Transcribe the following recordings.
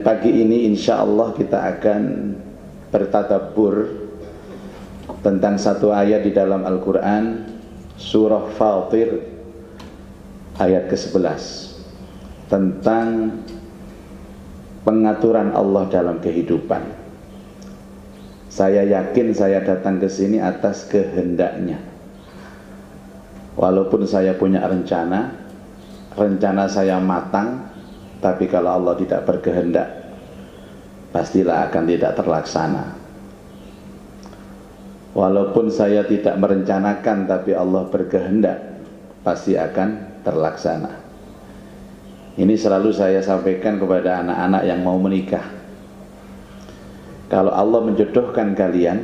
Pagi ini insya Allah kita akan bertadabbur tentang satu ayat di dalam Al-Quran, surah Fatir ayat ke-11, tentang pengaturan Allah dalam kehidupan. Saya yakin saya datang ke sini atas kehendaknya. Walaupun saya punya rencana saya matang, tapi kalau Allah tidak berkehendak, pastilah akan tidak terlaksana. Walaupun saya tidak merencanakan, tapi Allah berkehendak, pasti akan terlaksana. Ini selalu saya sampaikan kepada anak-anak yang mau menikah. Kalau Allah menjodohkan kalian,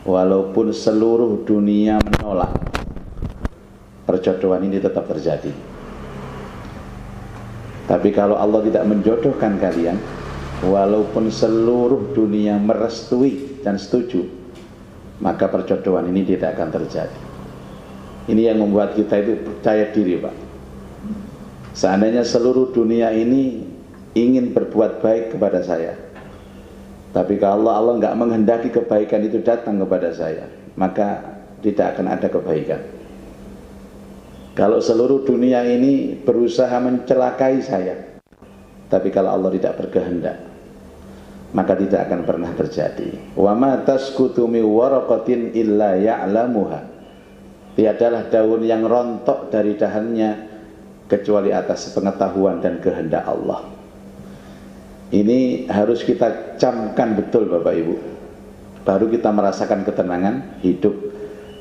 walaupun seluruh dunia menolak, perjodohan ini tetap terjadi. Tapi kalau Allah tidak menjodohkan kalian, walaupun seluruh dunia merestui dan setuju, maka perjodohan ini tidak akan terjadi. Ini yang membuat kita itu percaya diri, Pak. Seandainya seluruh dunia ini ingin berbuat baik kepada saya, tapi kalau Allah nggak menghendaki kebaikan itu datang kepada saya, maka tidak akan ada kebaikan. Kalau seluruh dunia ini berusaha mencelakai saya, tapi kalau Allah tidak berkehendak, maka tidak akan pernah terjadi. Wa ma tasqutu min waraqatin illa ya'lamuha. Tiadalah daun yang rontok dari dahannya kecuali atas pengetahuan dan kehendak Allah. Ini harus kita camkan betul, Bapak Ibu. Baru kita merasakan ketenangan hidup,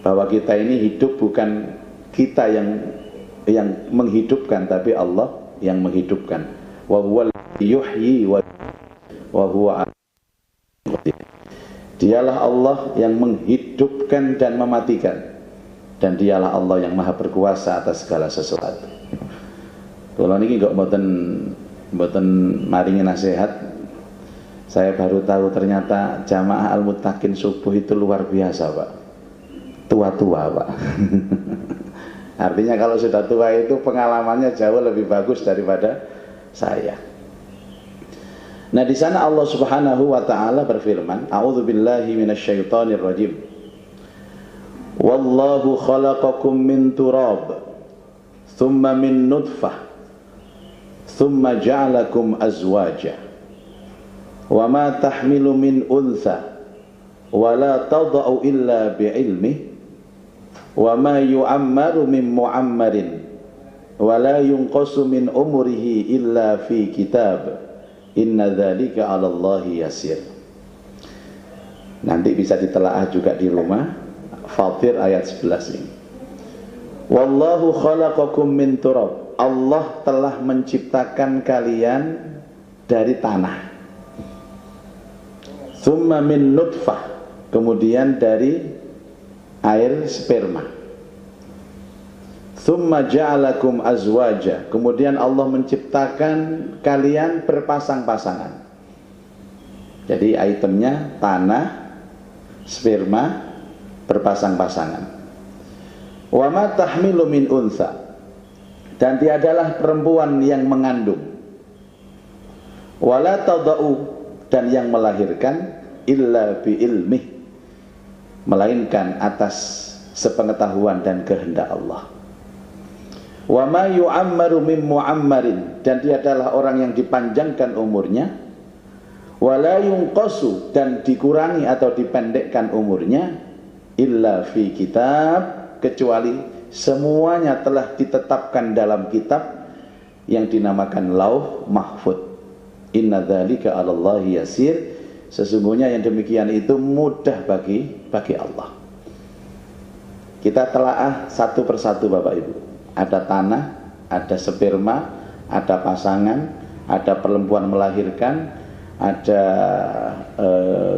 bahwa kita ini hidup bukan kita yang menghidupkan, tapi Allah yang menghidupkan. Wa huwal yuhyi wa huwa. Dialah Allah yang menghidupkan dan mematikan, dan dialah Allah yang maha berkuasa atas segala sesuatu. Kalau niki kok mboten maringi nasihat, saya baru tahu ternyata jamaah Al-Muttaqin subuh itu luar biasa, Pak. Tua-tua, Pak. Artinya kalau sudah tua itu pengalamannya jauh lebih bagus daripada saya. Nah, di sana Allah Subhanahu wa taala berfirman, A'udzubillahi minasyaitonir rajim. Wallahu khalaqakum min turab, thumma min nutfah, thumma ja'alakum azwaja. Wa ma tahmilu min untha, wa la tada'u illa bi'ilmihi. Wa ma yu'ammaru min mu'ammarin wa la yunqasu min umrihi illa fi kitab, inna dzalika 'ala Allahi yasir. Nanti bisa ditelaah juga di rumah, Fatir ayat 11 ini. Wallahu khalaqakum min turab. Allah telah menciptakan kalian dari tanah. Tsumma min nutfah, kemudian dari air sperma. Tsumma ja'alakum azwaja, kemudian Allah menciptakan kalian berpasang-pasangan. Jadi itemnya tanah, sperma, berpasang-pasangan. Wa ma tahmilu min untha, dan tiadalah perempuan yang mengandung. Wala tada'u, dan yang melahirkan, illa bi ilmih, melainkan atas sepengetahuan dan kehendak Allah. Wa ma yu'ammaru min mu'ammarin, dan dia adalah orang yang dipanjangkan umurnya. Wa la yunqasu, dan dikurangi atau dipendekkan umurnya, illa fi kitab, kecuali semuanya telah ditetapkan dalam kitab yang dinamakan Lauh Mahfud. Inna dzalika 'ala Allahi yasir. Sesungguhnya yang demikian itu mudah bagi Allah. Kita telaah satu persatu, Bapak Ibu. Ada tanah, ada sperma, ada pasangan, ada perempuan melahirkan, ada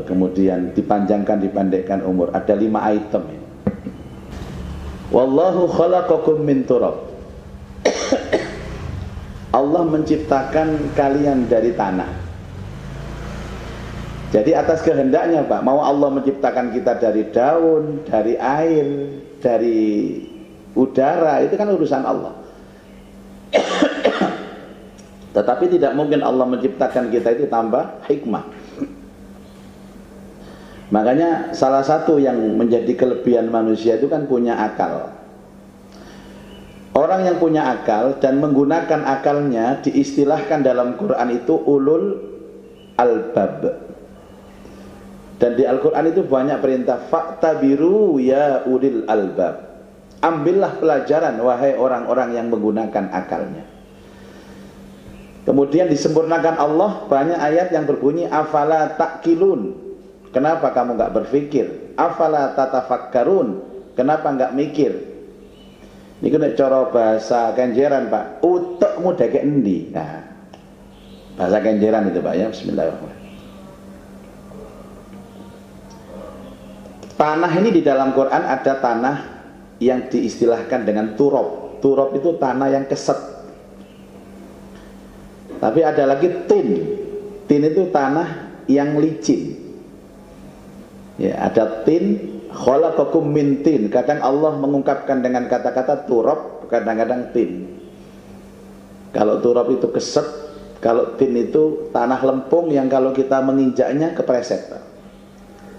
kemudian dipanjangkan, dipendekkan umur. Ada 5 item ini. Wallahu khalaqakum min turab. Allah menciptakan kalian dari tanah. Jadi atas kehendaknya, Pak, mau Allah menciptakan kita dari daun, dari air, dari udara, itu kan urusan Allah. Tetapi tidak mungkin Allah menciptakan kita itu tanpa hikmah. Makanya salah satu yang menjadi kelebihan manusia itu kan punya akal. Orang yang punya akal dan menggunakan akalnya diistilahkan dalam Quran itu ulul albab. Dan di Al-Quran itu banyak perintah fa'tabiru ya ulil albab. Ambillah pelajaran wahai orang-orang yang menggunakan akalnya. Kemudian disempurnakan Allah, banyak ayat yang berbunyi afala ta'qilun. Kenapa kamu enggak berpikir? Afala tatafakkarun. Kenapa enggak mikir? Ini kena cara bahasa Kenjeran, Pak. Utekmu deke endi? Nah, bahasa Kenjeran itu, Pak, ya. Bismillahirrahmanirrahim. Tanah ini di dalam Quran ada tanah yang diistilahkan dengan turab. Turab itu tanah yang keset. Tapi ada lagi tin. Tin itu tanah yang licin. Ya, ada tin, khalaqakum min tin. Kadang Allah mengungkapkan dengan kata-kata turab, kadang-kadang tin. Kalau turab itu keset, kalau tin itu tanah lempung yang kalau kita menginjaknya kepreset.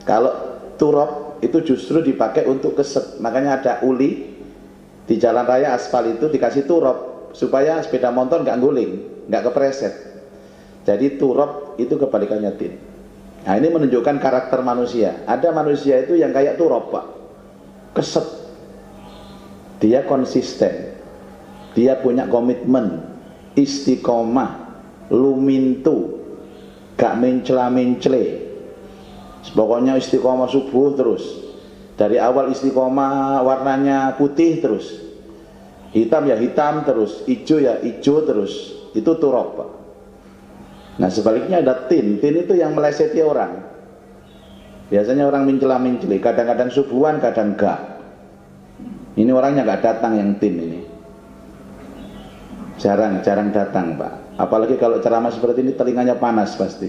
Kalau turab itu justru dipakai untuk keset. Makanya ada uli di jalan raya aspal itu dikasih turab supaya sepeda motor nggak guling, nggak kepreset. Jadi turab itu kebalikannya tin. Nah, ini menunjukkan karakter manusia. Ada manusia itu yang kayak turab, Pak. Keset. Dia konsisten. Dia punya komitmen, istiqomah, lumintu, gak mencela-mencele. Pokoknya istiqomah subuh terus. Dari awal istiqomah warnanya putih terus. Hitam ya hitam terus, hijau ya hijau terus. Itu turab, Pak. Nah, sebaliknya ada tin. Tin itu yang meleseti orang. Biasanya orang mencela-menceli, kadang-kadang subuhan, kadang enggak. Ini orangnya enggak datang yang tin ini. Jarang datang, Pak. Apalagi kalau ceramah seperti ini telinganya panas pasti.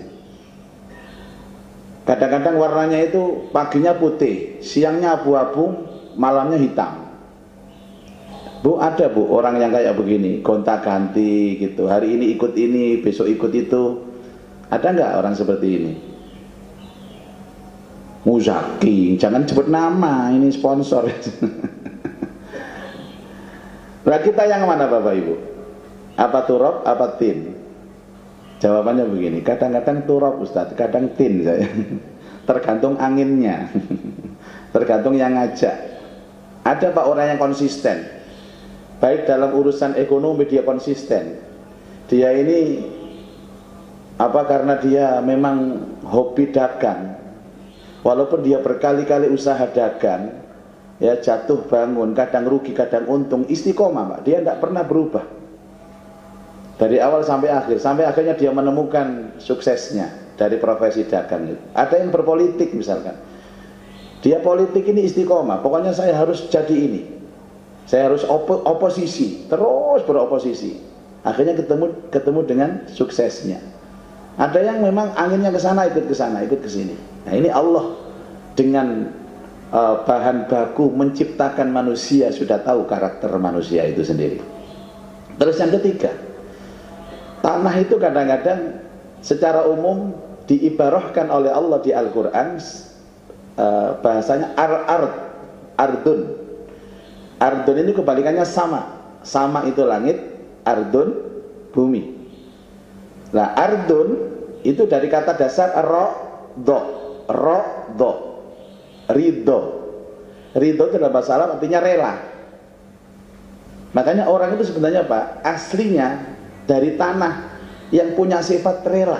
Kadang-kadang warnanya itu paginya putih, siangnya abu-abu, malamnya hitam. Bu, ada Bu orang yang kayak begini, gonta-ganti gitu. Hari ini ikut ini, besok ikut itu. Ada nggak orang seperti ini? Muzaki, jangan sebut nama, ini sponsor. Nah, kita yang mana Bapak Ibu? Apa turab, apa tin? Jawabannya begini, kadang-kadang turab Ustaz, kadang tin saya. Tergantung anginnya. Tergantung yang ngajak. Ada Pak orang yang konsisten. Baik dalam urusan ekonomi dia konsisten. Dia ini karena dia memang hobi dagang. Walaupun dia berkali-kali usaha dagang, ya jatuh bangun, kadang rugi, kadang untung, istiqomah, Pak. Dia tidak pernah berubah. Dari awal sampai akhir, sampai akhirnya dia menemukan suksesnya dari profesi dagang itu. Ada yang berpolitik misalkan. Dia politik ini istiqomah, pokoknya saya harus jadi ini. Saya harus oposisi, terus beroposisi. Akhirnya ketemu dengan suksesnya. Ada yang memang anginnya ke sana, ikut ke sana, ikut ke sini. Nah, ini Allah dengan bahan baku menciptakan manusia sudah tahu karakter manusia itu sendiri. Terus yang ketiga, tanah itu kadang-kadang secara umum diibarahkan oleh Allah di Al-Quran, bahasanya ardun. Ardun ini kebalikannya sama. Sama itu langit, ardun bumi. Nah, ardun itu dari kata dasar ridho. Ridho itu dalam bahasa Arab artinya rela. Makanya orang itu sebenarnya Pak, aslinya dari tanah yang punya sifat rela.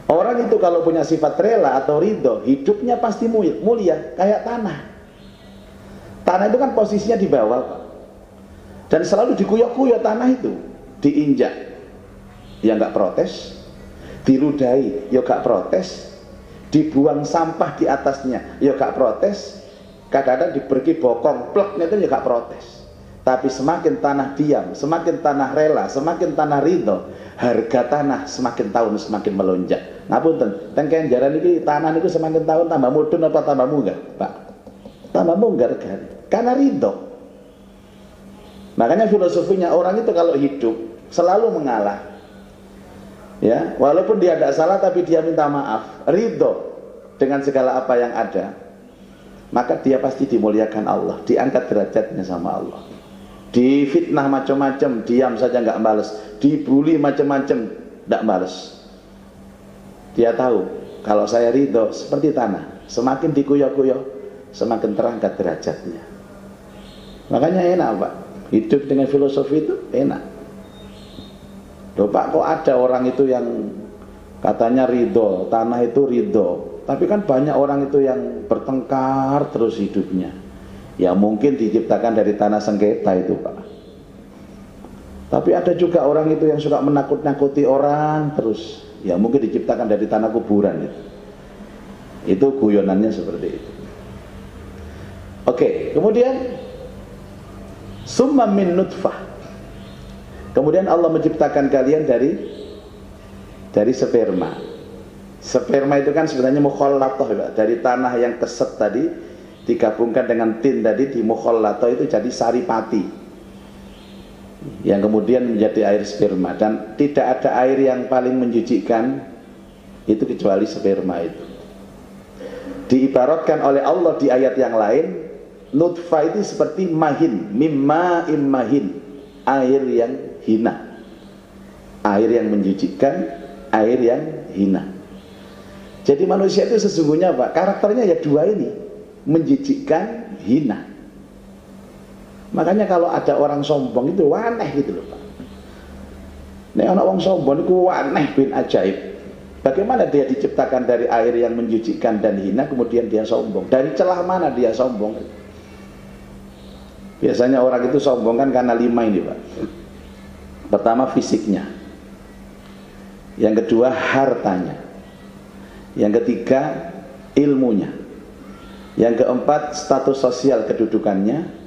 Orang itu kalau punya sifat rela atau ridho, hidupnya pasti mulia kayak tanah. Tanah itu kan posisinya di bawah, Pak. Dan selalu dikuyok-kuyok tanah itu, diinjak, ya nggak protes, diludahi, ya nggak protes, dibuang sampah di atasnya, ya nggak protes, kadang-kadang diberi bokong, pleknya itu ya nggak protes. Tapi semakin tanah diam, semakin tanah rela, semakin tanah ridho, harga tanah semakin tahun semakin melonjak. Ngapunten, teng Kenjeran ini tanah itu semakin tahun tambah mudun apa tambah munggah, Pak? Tambah munggah kan? Karena ridho. Makanya filosofinya orang itu kalau hidup selalu mengalah. Ya, walaupun dia tidak salah tapi dia minta maaf, ridho dengan segala apa yang ada, maka dia pasti dimuliakan Allah, diangkat derajatnya sama Allah. Difitnah macam-macam, diam saja nggak balas. Dibully macam-macam, nggak balas. Dia tahu kalau saya ridho seperti tanah, semakin dikuyok-kuyok semakin terangkat derajatnya. Makanya enak Pak, hidup dengan filosofi itu enak. Loh Pak, kok ada orang itu yang katanya ridho, tanah itu ridho, tapi kan banyak orang itu yang bertengkar terus hidupnya. Ya mungkin diciptakan dari tanah sengketa itu Pak. Tapi ada juga orang itu yang suka menakut-nakuti orang terus. Ya mungkin diciptakan dari tanah kuburan itu. Itu guyonannya seperti itu. Oke, kemudian summa min nutfah. Kemudian Allah menciptakan kalian dari sperma. Sperma itu kan sebenarnya mukhallatah, dari tanah yang keset tadi digabungkan dengan tin tadi di mukhallatah itu jadi saripati. Yang kemudian menjadi air sperma, dan tidak ada air yang paling menjijikkan itu kecuali sperma itu. Diibaratkan oleh Allah di ayat yang lain, nutfah itu seperti mahin, mimma immahin, air yang hina, air yang menjijikkan, air yang hina. Jadi manusia itu sesungguhnya Pak, karakternya ya dua ini, menjijikkan, hina. Makanya kalau ada orang sombong itu waneh gitu loh Pak. Nek ana wong sombong itu waneh bin ajaib. Bagaimana dia diciptakan dari air yang menjijikkan dan hina, kemudian dia sombong? Dari celah mana dia sombong? Biasanya orang itu sombong kan karena 5 ini Pak. Pertama fisiknya, yang kedua hartanya, yang ketiga ilmunya, yang keempat status sosial kedudukannya,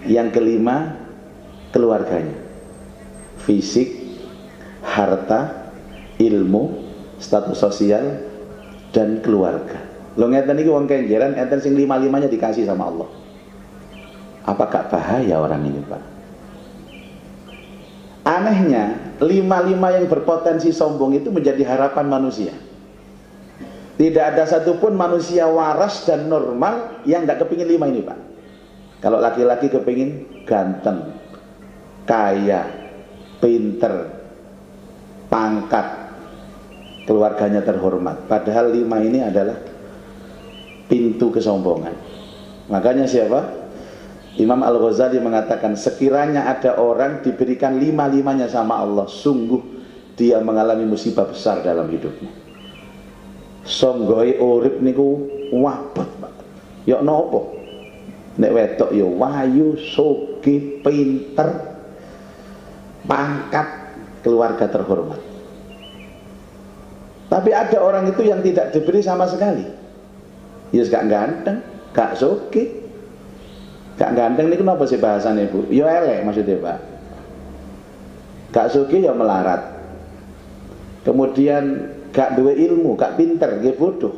yang kelima keluarganya. Fisik, harta, ilmu, status sosial, dan keluarga. Lo ngeten iki wong kenjeran enten sing 5-5-nya dikasih sama Allah. Apakah bahaya orang ini Pak? Anehnya 5-5 yang berpotensi sombong itu menjadi harapan manusia. Tidak ada satupun manusia waras dan normal yang tidak kepingin 5 ini Pak. Kalau laki-laki kepingin ganteng, kaya, pinter, pangkat, keluarganya terhormat. Padahal 5 ini adalah pintu kesombongan. Makanya siapa? Imam Al-Ghazali mengatakan, sekiranya ada orang diberikan 5-5-nya sama Allah, sungguh dia mengalami musibah besar dalam hidupnya. Songgoi urip niku wabot Pak. Ya nopo? Nek wedok ya wayu, sugih, pinter, pangkat, keluarga terhormat. Tapi ada orang itu yang tidak diberi sama sekali. Ya gak ganteng, gak sugih, gak ganteng. Ini kenapa sih bahasannya Bu? Ya elek maksudnya Pak. Gak sugih ya melarat. Kemudian gak duwe ilmu, gak pinter, dia bodoh,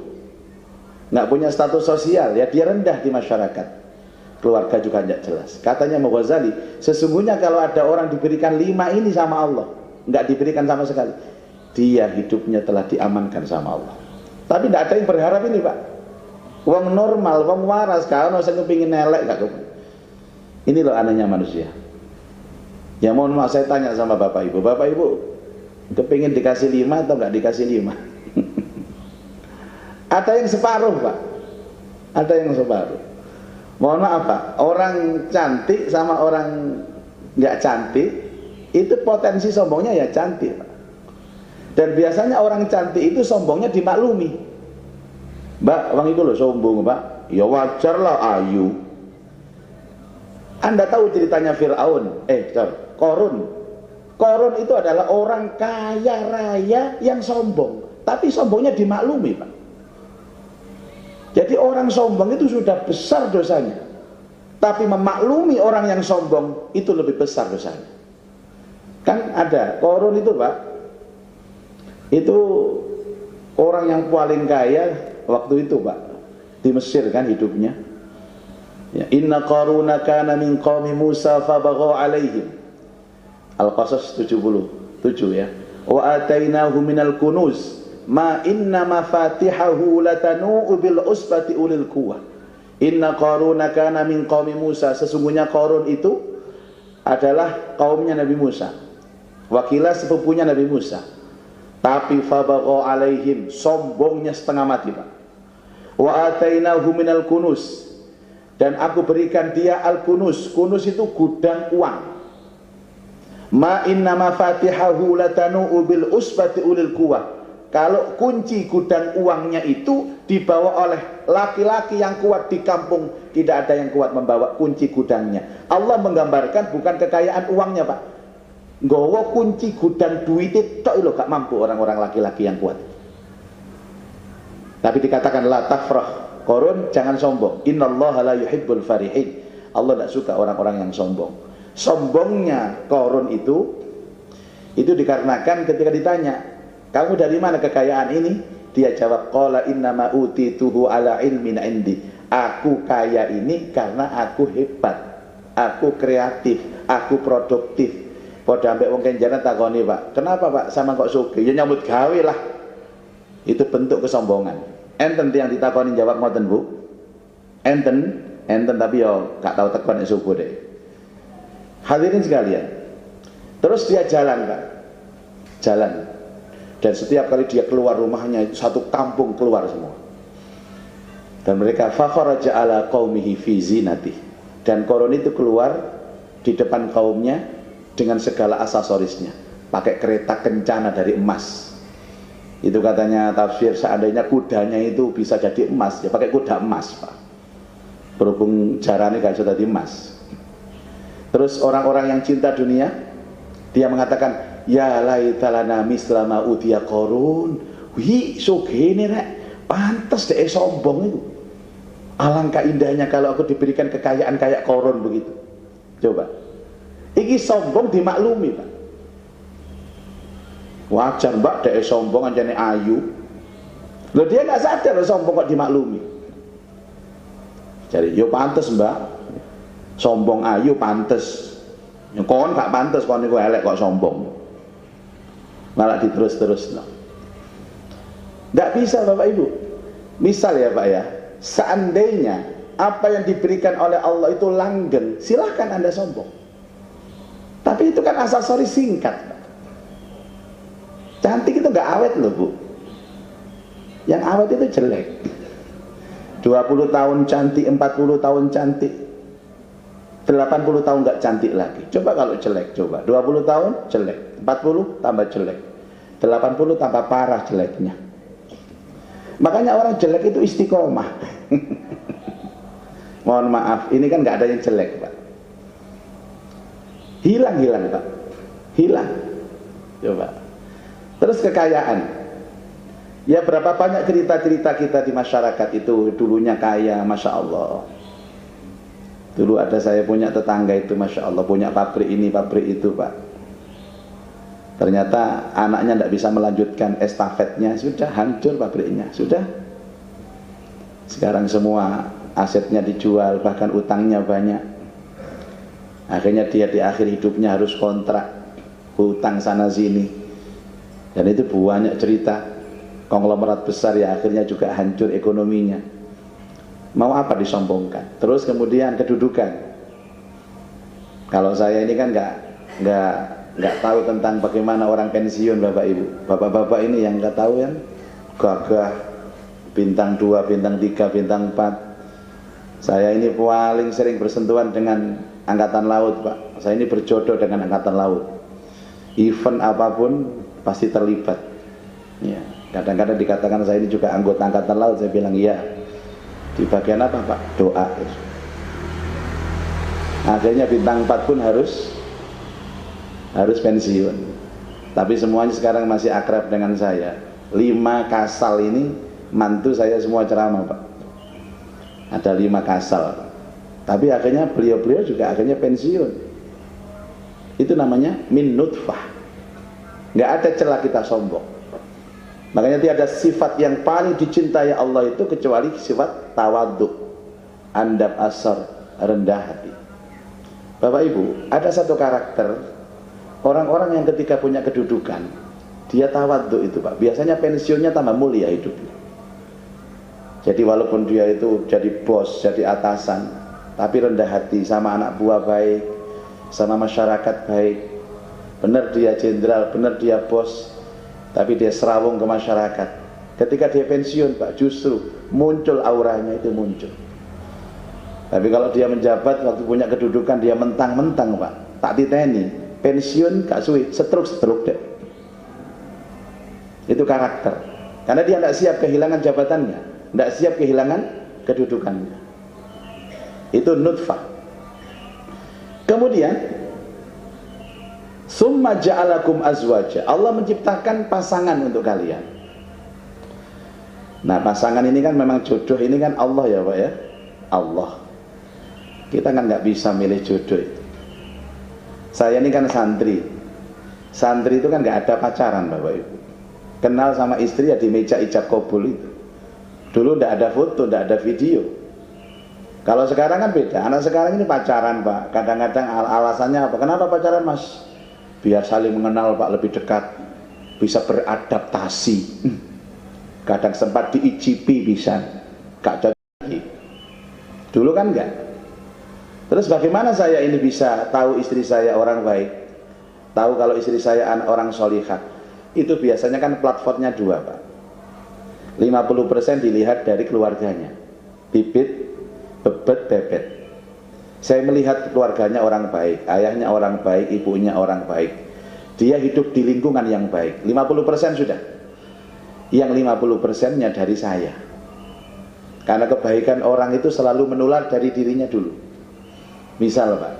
gak punya status sosial, ya dia rendah di masyarakat. Keluarga juga tidak jelas. Katanya Ghazali, sesungguhnya kalau ada orang diberikan 5 ini sama Allah, nggak diberikan sama sekali, dia hidupnya telah diamankan sama Allah. Tapi tidak ada yang berharap ini Pak. Wong normal, wong waras, kalau saya kepingin nelek gak kepingin. Ini loh anehnya manusia. Ya mohon maaf saya tanya sama Bapak Ibu, Bapak Ibu kepingin dikasih 5 atau nggak dikasih 5? Ada yang separuh Pak, ada yang separuh. Mohon maaf Pak, orang cantik sama orang nggak cantik itu potensi sombongnya ya cantik Pak. Dan biasanya orang cantik itu sombongnya dimaklumi. Mbak, orang itu loh sombong Pak, ya wajar lah ayu. Anda tahu ceritanya Fir'aun, Korun. Korun itu adalah orang kaya raya yang sombong, tapi sombongnya dimaklumi Pak. Jadi orang sombong itu sudah besar dosanya, tapi memaklumi orang yang sombong itu lebih besar dosanya. Kan ada Korun itu Pak, itu orang yang paling kaya waktu itu Pak, di Mesir kan hidupnya ya. Inna Qaruna kana min qaumi Musa fabagha alaihim Al-Qasas 77 ya. Wa atainahu minal kunuz ma inna mafatihahu latanu bil usbati ulil quwwah. Inna Qaruna kana min qaumi Musa. Sesungguhnya Qarun itu adalah kaumnya Nabi Musa. Wakilah sepupunya Nabi Musa. Tapi fabagha alaihim, sombongnya setengah mati, Pak. Wa atainahu minal kunuz, dan aku berikan dia al-kunuz. Kunuz itu gudang uang. Ma inna mafatihahu latanu bil usbati ulil quwwah. Kalau kunci gudang uangnya itu dibawa oleh laki-laki yang kuat di kampung, tidak ada yang kuat membawa kunci gudangnya. Allah menggambarkan bukan kekayaan uangnya, Pak. Nggawa kunci gudang duit itu lho gak mampu orang-orang laki-laki yang kuat. Tapi dikatakan la tafrah, Qarun jangan sombong. Innallaha la yuhibbul farihin. Allah tidak suka orang-orang yang sombong. Sombongnya Qarun itu dikarenakan ketika ditanya, kamu dari mana kekayaan ini? Dia jawab, qala innama utituhu ala ilmin indi. Aku kaya ini karena aku hebat, aku kreatif, aku produktif. Padha ambek wong kenjana takoni, Pak, kenapa Pak sama kok sugih? Ya nyambut gawe lah. Itu bentuk kesombongan. Enten yang ditakoni jawab ngoten, Bu. Enten tapi yo gak tahu tekon nek subuh deh. Hadirin sekalian. Terus dia jalan, Pak. Jalan. Dan setiap kali dia keluar rumahnya, satu kampung keluar semua. Dan mereka fakharaja ala qaumihi fi zinati. Dan Qarun itu keluar di depan kaumnya dengan segala aksesorisnya, pakai kereta kencana dari emas. Itu katanya tafsir, seandainya kudanya itu bisa jadi emas, ya pakai kuda emas, Pak. Berhubung jarane gak bisa jadi emas. Terus orang-orang yang cinta dunia, dia mengatakan, ya laitalana mislama utiya Qarun. Wih, sugene rek, pantes deh sombong itu. Alangkah indahnya kalau aku diberikan kekayaan kayak Qarun begitu. Coba. Iki sombong dimaklumi, Pak. Wajar, Mbak, dek sombong anjane ayu. Loh, dia nggak sadar sombong kok dimaklumi. Jadi, yo pantes, Mbak. Sombong ayu pantes. Yo kon gak pantes, kon niku elek kok sombong. Malah diterus-terus. Nggak bisa, Bapak Ibu. Misal ya, Pak ya, seandainya apa yang diberikan oleh Allah itu langgeng, silahkan Anda sombong. Tapi itu kan aksesoris singkat, Pak. Cantik itu nggak awet loh, Bu. Yang awet itu jelek. 20 tahun cantik, 40 tahun cantik, 80 tahun nggak cantik lagi. Coba kalau jelek, coba 20 tahun jelek, 40 tambah jelek, 80 tambah parah jeleknya. Makanya orang jelek itu istiqomah. Mohon maaf, ini kan nggak ada yang jelek, Pak. Hilang, Pak. Hilang. Coba. Terus kekayaan. Ya, berapa banyak cerita-cerita kita di masyarakat itu dulunya kaya, Masya Allah. Dulu ada saya punya tetangga itu, Masya Allah, punya pabrik ini, pabrik itu, Pak. Ternyata anaknya tidak bisa melanjutkan estafetnya, sudah hancur pabriknya, sudah. Sekarang semua asetnya dijual, bahkan utangnya banyak. Akhirnya dia di akhir hidupnya harus kontrak, hutang sana sini. Dan itu banyak cerita. Konglomerat besar ya akhirnya juga hancur ekonominya. Mau apa disombongkan? Terus kemudian kedudukan. Kalau saya ini kan nggak tahu tentang bagaimana orang pensiun, Bapak Ibu. Bapak-bapak ini yang nggak tahu kan, gagah, bintang 2, bintang 3, bintang 4. Saya ini paling sering bersentuhan dengan angkatan laut, Pak. Saya ini berjodoh dengan angkatan laut. Event apapun pasti terlibat. Ya, kadang-kadang dikatakan saya ini juga anggota angkatan laut. Saya bilang iya. Di bagian apa, Pak? Doa. Akhirnya bintang 4 pun harus pensiun. Tapi semuanya sekarang masih akrab dengan saya. 5 kasal ini mantu saya semua ceramah, Pak. Ada 5 kasal. Tapi akhirnya beliau-beliau juga akhirnya pensiun. Itu namanya min nutfah. Nggak ada celah kita sombong. Makanya tiada sifat yang paling dicintai Allah itu kecuali sifat tawadhu, andab asar, rendah hati. Bapak Ibu, ada satu karakter Orang-orang yang ketika punya kedudukan, dia tawadhu itu Pak, biasanya pensiunnya tambah mulia hidupnya. Jadi walaupun dia itu jadi bos, jadi atasan, tapi rendah hati, sama anak buah baik, sama masyarakat baik. Benar dia jenderal, benar dia bos, tapi dia serawung ke masyarakat. Ketika dia pensiun Pak, justru muncul auranya itu muncul. Tapi kalau dia menjabat, waktu punya kedudukan, dia mentang-mentang Pak, tak diteni, pensiun gak suwi, setruk-setruk deh. Itu karakter. Karena dia tidak siap kehilangan jabatannya, tidak siap kehilangan kedudukannya. Itu nutfah. Kemudian summa ja'alakum azwaja, Allah menciptakan pasangan untuk kalian. Nah, pasangan ini kan memang jodoh ini kan Allah ya Pak ya, Allah. Kita kan nggak bisa milih jodoh itu. Saya ini kan santri. Santri itu kan nggak ada pacaran Bapak Ibu. Kenal sama istri ya di meja ijab kabul itu. Dulu nggak ada foto, nggak ada video. Kalau sekarang kan beda. Anak sekarang ini pacaran Pak. Kadang-kadang alasannya apa? Kenapa pacaran Mas? Biar saling mengenal Pak, lebih dekat, bisa beradaptasi. Kadang sempat diicipi bisa, gak cocok lagi. Dulu kan enggak. Terus bagaimana saya ini bisa tahu istri saya orang baik, tahu kalau istri saya orang solihah? Itu biasanya kan platformnya dua Pak. 50% dilihat dari keluarganya, bibit, bebet, bebet. Saya melihat keluarganya orang baik, ayahnya orang baik, ibunya orang baik. Dia hidup di lingkungan yang baik. 50% sudah. Yang 50%-nya dari saya. Karena kebaikan orang itu selalu menular dari dirinya dulu. Misal Pak,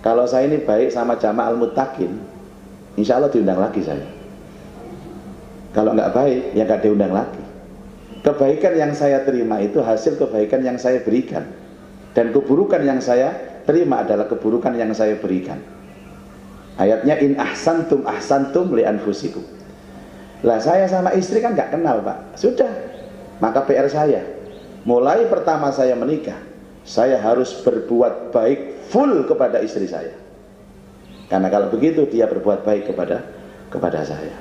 kalau saya ini baik sama jamaah al-muttaqin, insya Allah diundang lagi saya. Kalau nggak baik, ya nggak diundang lagi. Kebaikan yang saya terima itu hasil kebaikan yang saya berikan. Dan keburukan yang saya terima adalah keburukan yang saya berikan. Ayatnya in ahsantum ahsantum li anfusikum. Lah saya sama istri kan nggak kenal Pak. Sudah, maka PR saya, mulai pertama saya menikah, saya harus berbuat baik full kepada istri saya. Karena kalau begitu dia berbuat baik kepada saya.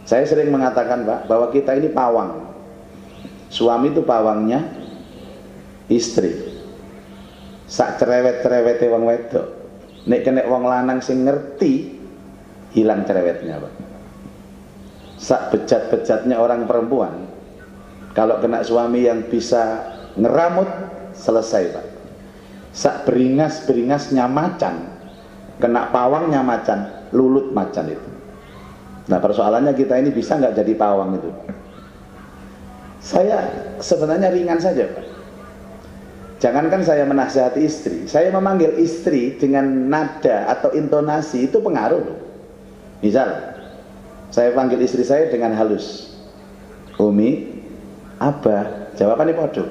Saya sering mengatakan Pak, bahwa kita ini pawang. Suami itu pawangnya istri. Sak cerewet-cerewete wong wedok, nek kena wong lanang sing ngerti, hilang cerewetnya Pak. Sak bejat-bejatnya orang perempuan, kalau kena suami yang bisa ngeramut, selesai Pak. Sak beringas-beringasnya macan, kena pawangnya macan, lulut macan itu. Nah persoalannya kita ini bisa nggak jadi pawang itu? Saya sebenarnya ringan saja Pak. Jangankan saya menasihati istri, saya memanggil istri dengan nada atau intonasi itu pengaruh. Misal, saya panggil istri saya dengan halus, Umi, Abah, jawabannya podo,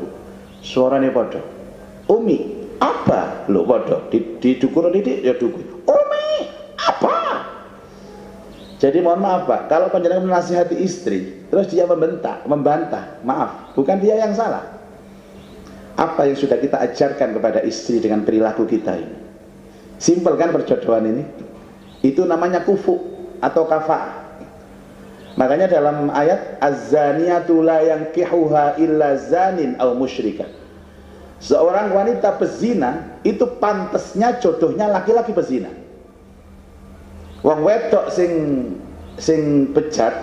suaranya podo. Umi, Abah, lo podo, didukur didik, ya dukur. Umi, Abah. Jadi mohon maaf Pak, kalau panjenengan menasihati istri, terus dia membantah, maaf, bukan dia yang salah. Apa yang sudah kita ajarkan kepada istri dengan perilaku kita ini? Simpel kan perjodohan ini? Itu namanya kufu atau kafa. Makanya dalam ayat az-zaniyatu la yankihuha illa zanin aw musyrika. Seorang wanita pezina itu pantesnya jodohnya laki-laki pezina. Wong wedok sing bejat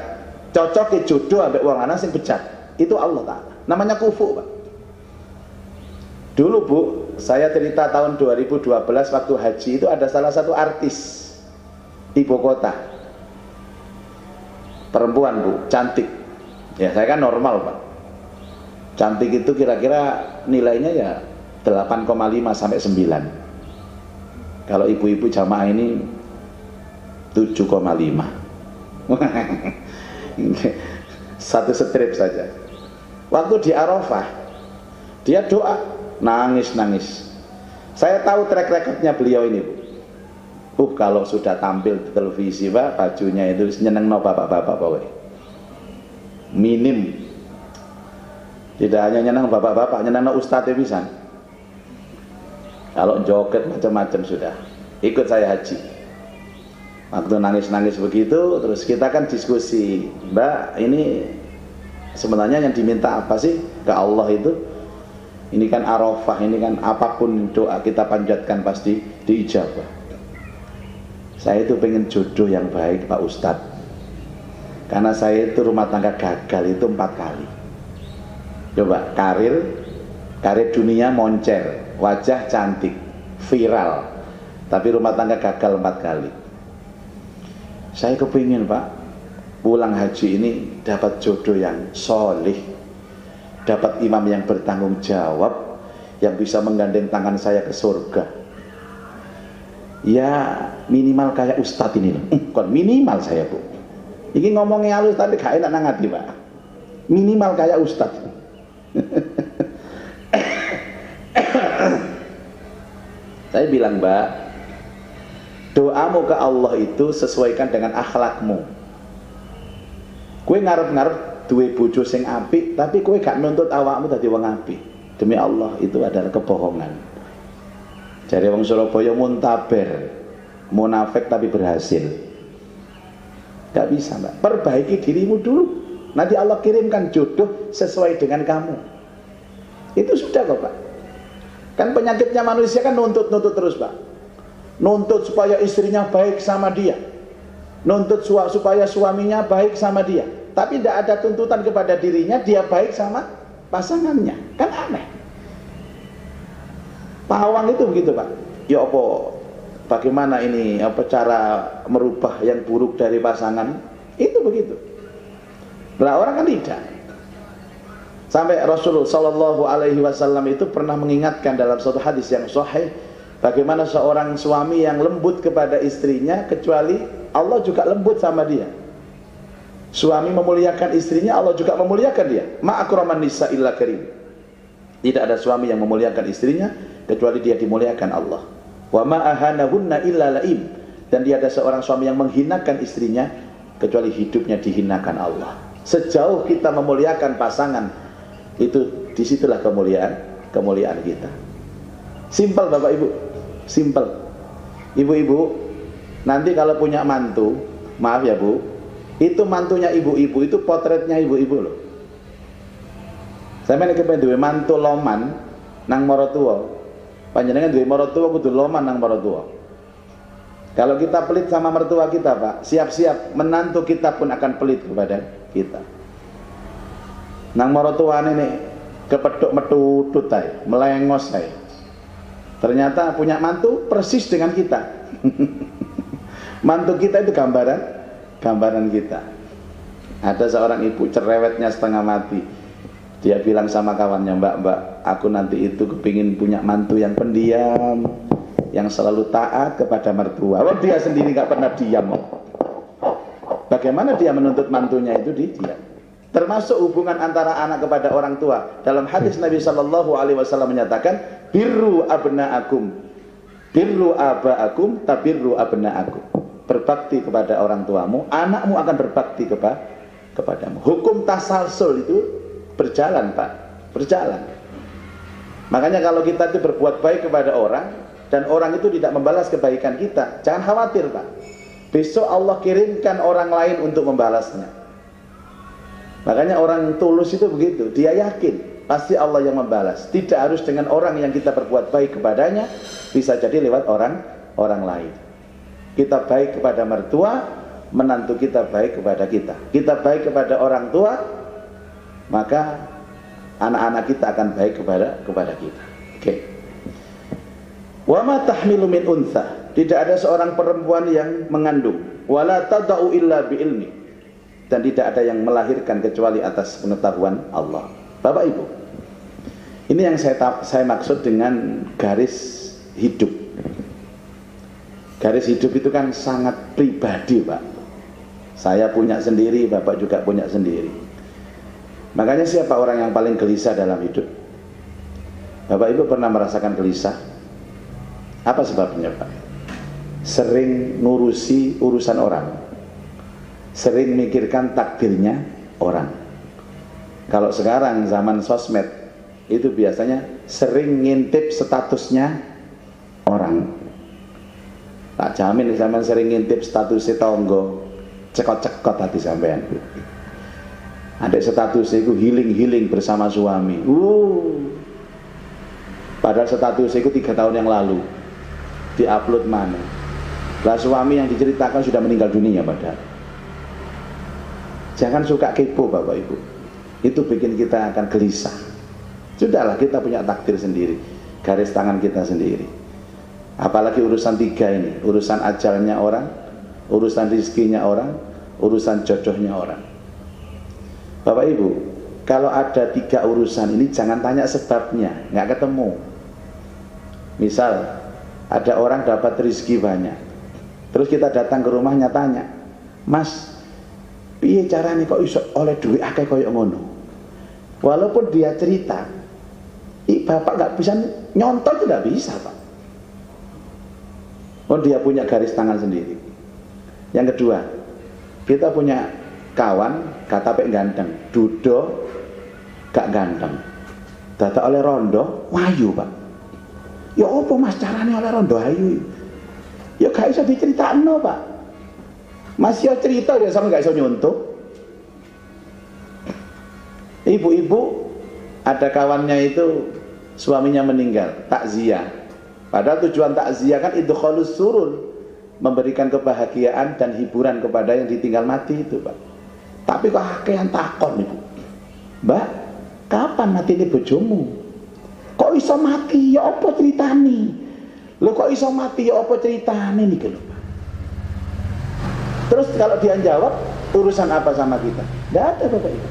cocoke jodoh ambek wong lanang sing bejat. Itu Allah Ta'ala. Namanya kufu, Pak. Dulu Bu, saya cerita tahun 2012 waktu haji itu ada salah satu artis ibu kota, perempuan Bu, cantik. Ya saya kan normal Pak. Cantik itu kira-kira nilainya ya 8,5 sampai 9. Kalau ibu-ibu jamaah ini 7,5. Satu strip saja. Waktu di Arafah, dia doa nangis-nangis. Saya tahu track recordnya beliau ini Bu. Kalau sudah tampil di televisi Pak, bajunya itu nyeneng no bapak-bapak pokoknya. Minim. Tidak hanya nyeneng bapak-bapak, nyeneng no ustadz pisan. Kalau joget macam-macam sudah. Ikut saya haji. Waktu nangis-nangis begitu, terus kita kan diskusi, Mbak, ini sebenarnya yang diminta apa sih ke Allah itu? Ini kan Arafah, ini kan apapun doa kita panjatkan pasti diijabah. Saya itu pengen jodoh yang baik Pak Ustadz, karena saya itu rumah tangga gagal itu 4 kali. Coba karir dunia moncer, wajah cantik, viral, tapi rumah tangga gagal 4 kali. Saya kepingin Pak, pulang haji ini dapat jodoh yang solih, dapat imam yang bertanggung jawab, yang bisa menggandeng tangan saya ke surga. Ya minimal kayak Ustadz ini loh. Kon minimal saya Bu. Ini ngomongnya halus tapi gak enak nang hati Pak. Minimal kayak Ustadz. Saya bilang, Mbak, doamu ke Allah itu sesuaikan dengan akhlakmu. Kowe ngarep-ngarep duwe bojo sing apik, tapi kowe gak nuntut awakmu dadi wong apik. Demi Allah, itu adalah kebohongan. Jare wong Surabaya muntaber, munafik tapi berhasil. Gak bisa, Mbak. Perbaiki dirimu dulu. Nanti Allah kirimkan jodoh sesuai dengan kamu. Itu sudah kok, Pak. Kan penyakitnya manusia kan nuntut-nuntut terus, Pak. Nuntut supaya istrinya baik sama dia, nuntut supaya suaminya baik sama dia, tapi tidak ada tuntutan kepada dirinya dia baik sama pasangannya. Kan aneh. Pawang itu begitu Pak. Ya apa, bagaimana ini, apa cara merubah yang buruk dari pasangan? Itu begitu. Lah orang kan tidak. Sampai Rasulullah Shallallahu Alaihi Wasallam itu pernah mengingatkan dalam suatu hadis yang sahih, bagaimana seorang suami yang lembut kepada istrinya, kecuali Allah juga lembut sama dia. Suami memuliakan istrinya, Allah juga memuliakan dia. Ma akraman nisa illa karim. Tidak ada suami yang memuliakan istrinya kecuali dia dimuliakan Allah. Wa ma ahanahunna illa laim. Dan dia ada seorang suami yang menghinakan istrinya kecuali hidupnya dihinakan Allah. Sejauh kita memuliakan pasangan, itu disitulah kemuliaan kita. Simpel Bapak Ibu, simpel. Ibu-ibu, nanti kalau punya mantu, maaf ya Bu, itu mantunya ibu-ibu itu potretnya ibu-ibu loh. Saya ini kepengen duwe mantu loman nang marotua. Panjenengan duwe marotua kudu loman nang marotua. Kalau kita pelit sama mertua kita Pak, siap-siap menantu kita pun akan pelit kepada kita. Nang marotuane nih kepethuk metutut ae, melengos ae. Ternyata punya mantu persis dengan kita. Mantu kita itu gambaran kita. Ada seorang ibu cerewetnya setengah mati. Dia bilang sama kawannya, Mbak, aku nanti itu kepingin punya mantu yang pendiam, yang selalu taat kepada mertua. Wah, dia sendiri gak pernah diam. Bagaimana dia menuntut mantunya itu diam? Termasuk hubungan antara anak kepada orang tua. Dalam hadis Nabi Shallallahu Alaihi Wasallam menyatakan, birru abnaakum, birru abaakum, tabirru abnaakum. Berbakti kepada orang tuamu, anakmu akan berbakti kepadamu. Hukum tasalsul itu berjalan Pak, berjalan. Makanya kalau kita itu berbuat baik kepada orang dan orang itu tidak membalas kebaikan kita, jangan khawatir Pak. Besok Allah kirimkan orang lain untuk membalasnya. Makanya orang tulus itu begitu, dia yakin pasti Allah yang membalas. Tidak harus dengan orang yang kita berbuat baik kepadanya, bisa jadi lewat orang lain. Kita baik kepada mertua, menantu kita baik kepada kita. Kita baik kepada orang tua, maka anak-anak kita akan baik kepada kita. Oke. Wa ma tahmilu min untha, tidak ada seorang perempuan yang mengandung, wala tada'u illa bi ilmi, dan tidak ada yang melahirkan kecuali atas pengetahuan Allah. Bapak Ibu, ini yang saya maksud dengan garis hidup. Garis hidup itu kan sangat pribadi Pak. Saya punya sendiri, Bapak juga punya sendiri. Makanya siapa orang yang paling gelisah dalam hidup? Bapak Ibu pernah merasakan gelisah? Apa sebabnya Pak? Sering ngurusi urusan orang, sering mikirkan takdirnya orang. Kalau sekarang zaman sosmed itu biasanya sering ngintip statusnya orang. Tak jamin sampean sering ngintip status tangga, cekot-cekot hati sampean. Ada status itu healing bersama suami. Padahal status itu 3 tahun yang lalu diupload mana. Lah suami yang diceritakan sudah meninggal dunia padahal. Jangan suka kepo Bapak Ibu. Itu bikin kita akan gelisah. Sudahlah, kita punya takdir sendiri, garis tangan kita sendiri. Apalagi urusan 3 ini, urusan ajalnya orang, urusan rizkinya orang, urusan jodohnya orang. Bapak Ibu, kalau ada 3 urusan ini jangan tanya sebabnya, nggak ketemu. Misal ada orang dapat rezeki banyak, terus kita datang ke rumahnya tanya, Mas, piye caranya kok iso oleh duit akeh koyo ngono? Walaupun dia cerita, bapak nggak bisa nyontoh, tidak bisa Pak. Oh, dia punya garis tangan sendiri. Yang kedua, kita punya kawan kata pek ganteng, dudo gak ganteng, data oleh rondo wayu Pak. Ya apa Mas caranya oleh rondo ayu? Ya gak bisa diceritakno Pak. Mas yo cerita ya sama gak bisa nyontoh. Ibu-ibu ada kawannya itu suaminya meninggal, takziah. Padahal tujuan takziah kan idkhalus surur, memberikan kebahagiaan dan hiburan kepada yang ditinggal mati itu Pak. Tapi kok akehan takon Ibu, Mbak, kapan mati ini bojomu? Kok iso mati? Ya apa ceritane? Lho kok iso mati? Ya apa ceritane nih lho Pak? Terus kalau dia jawab, urusan apa sama kita? Tidak ada Bapak Ibu.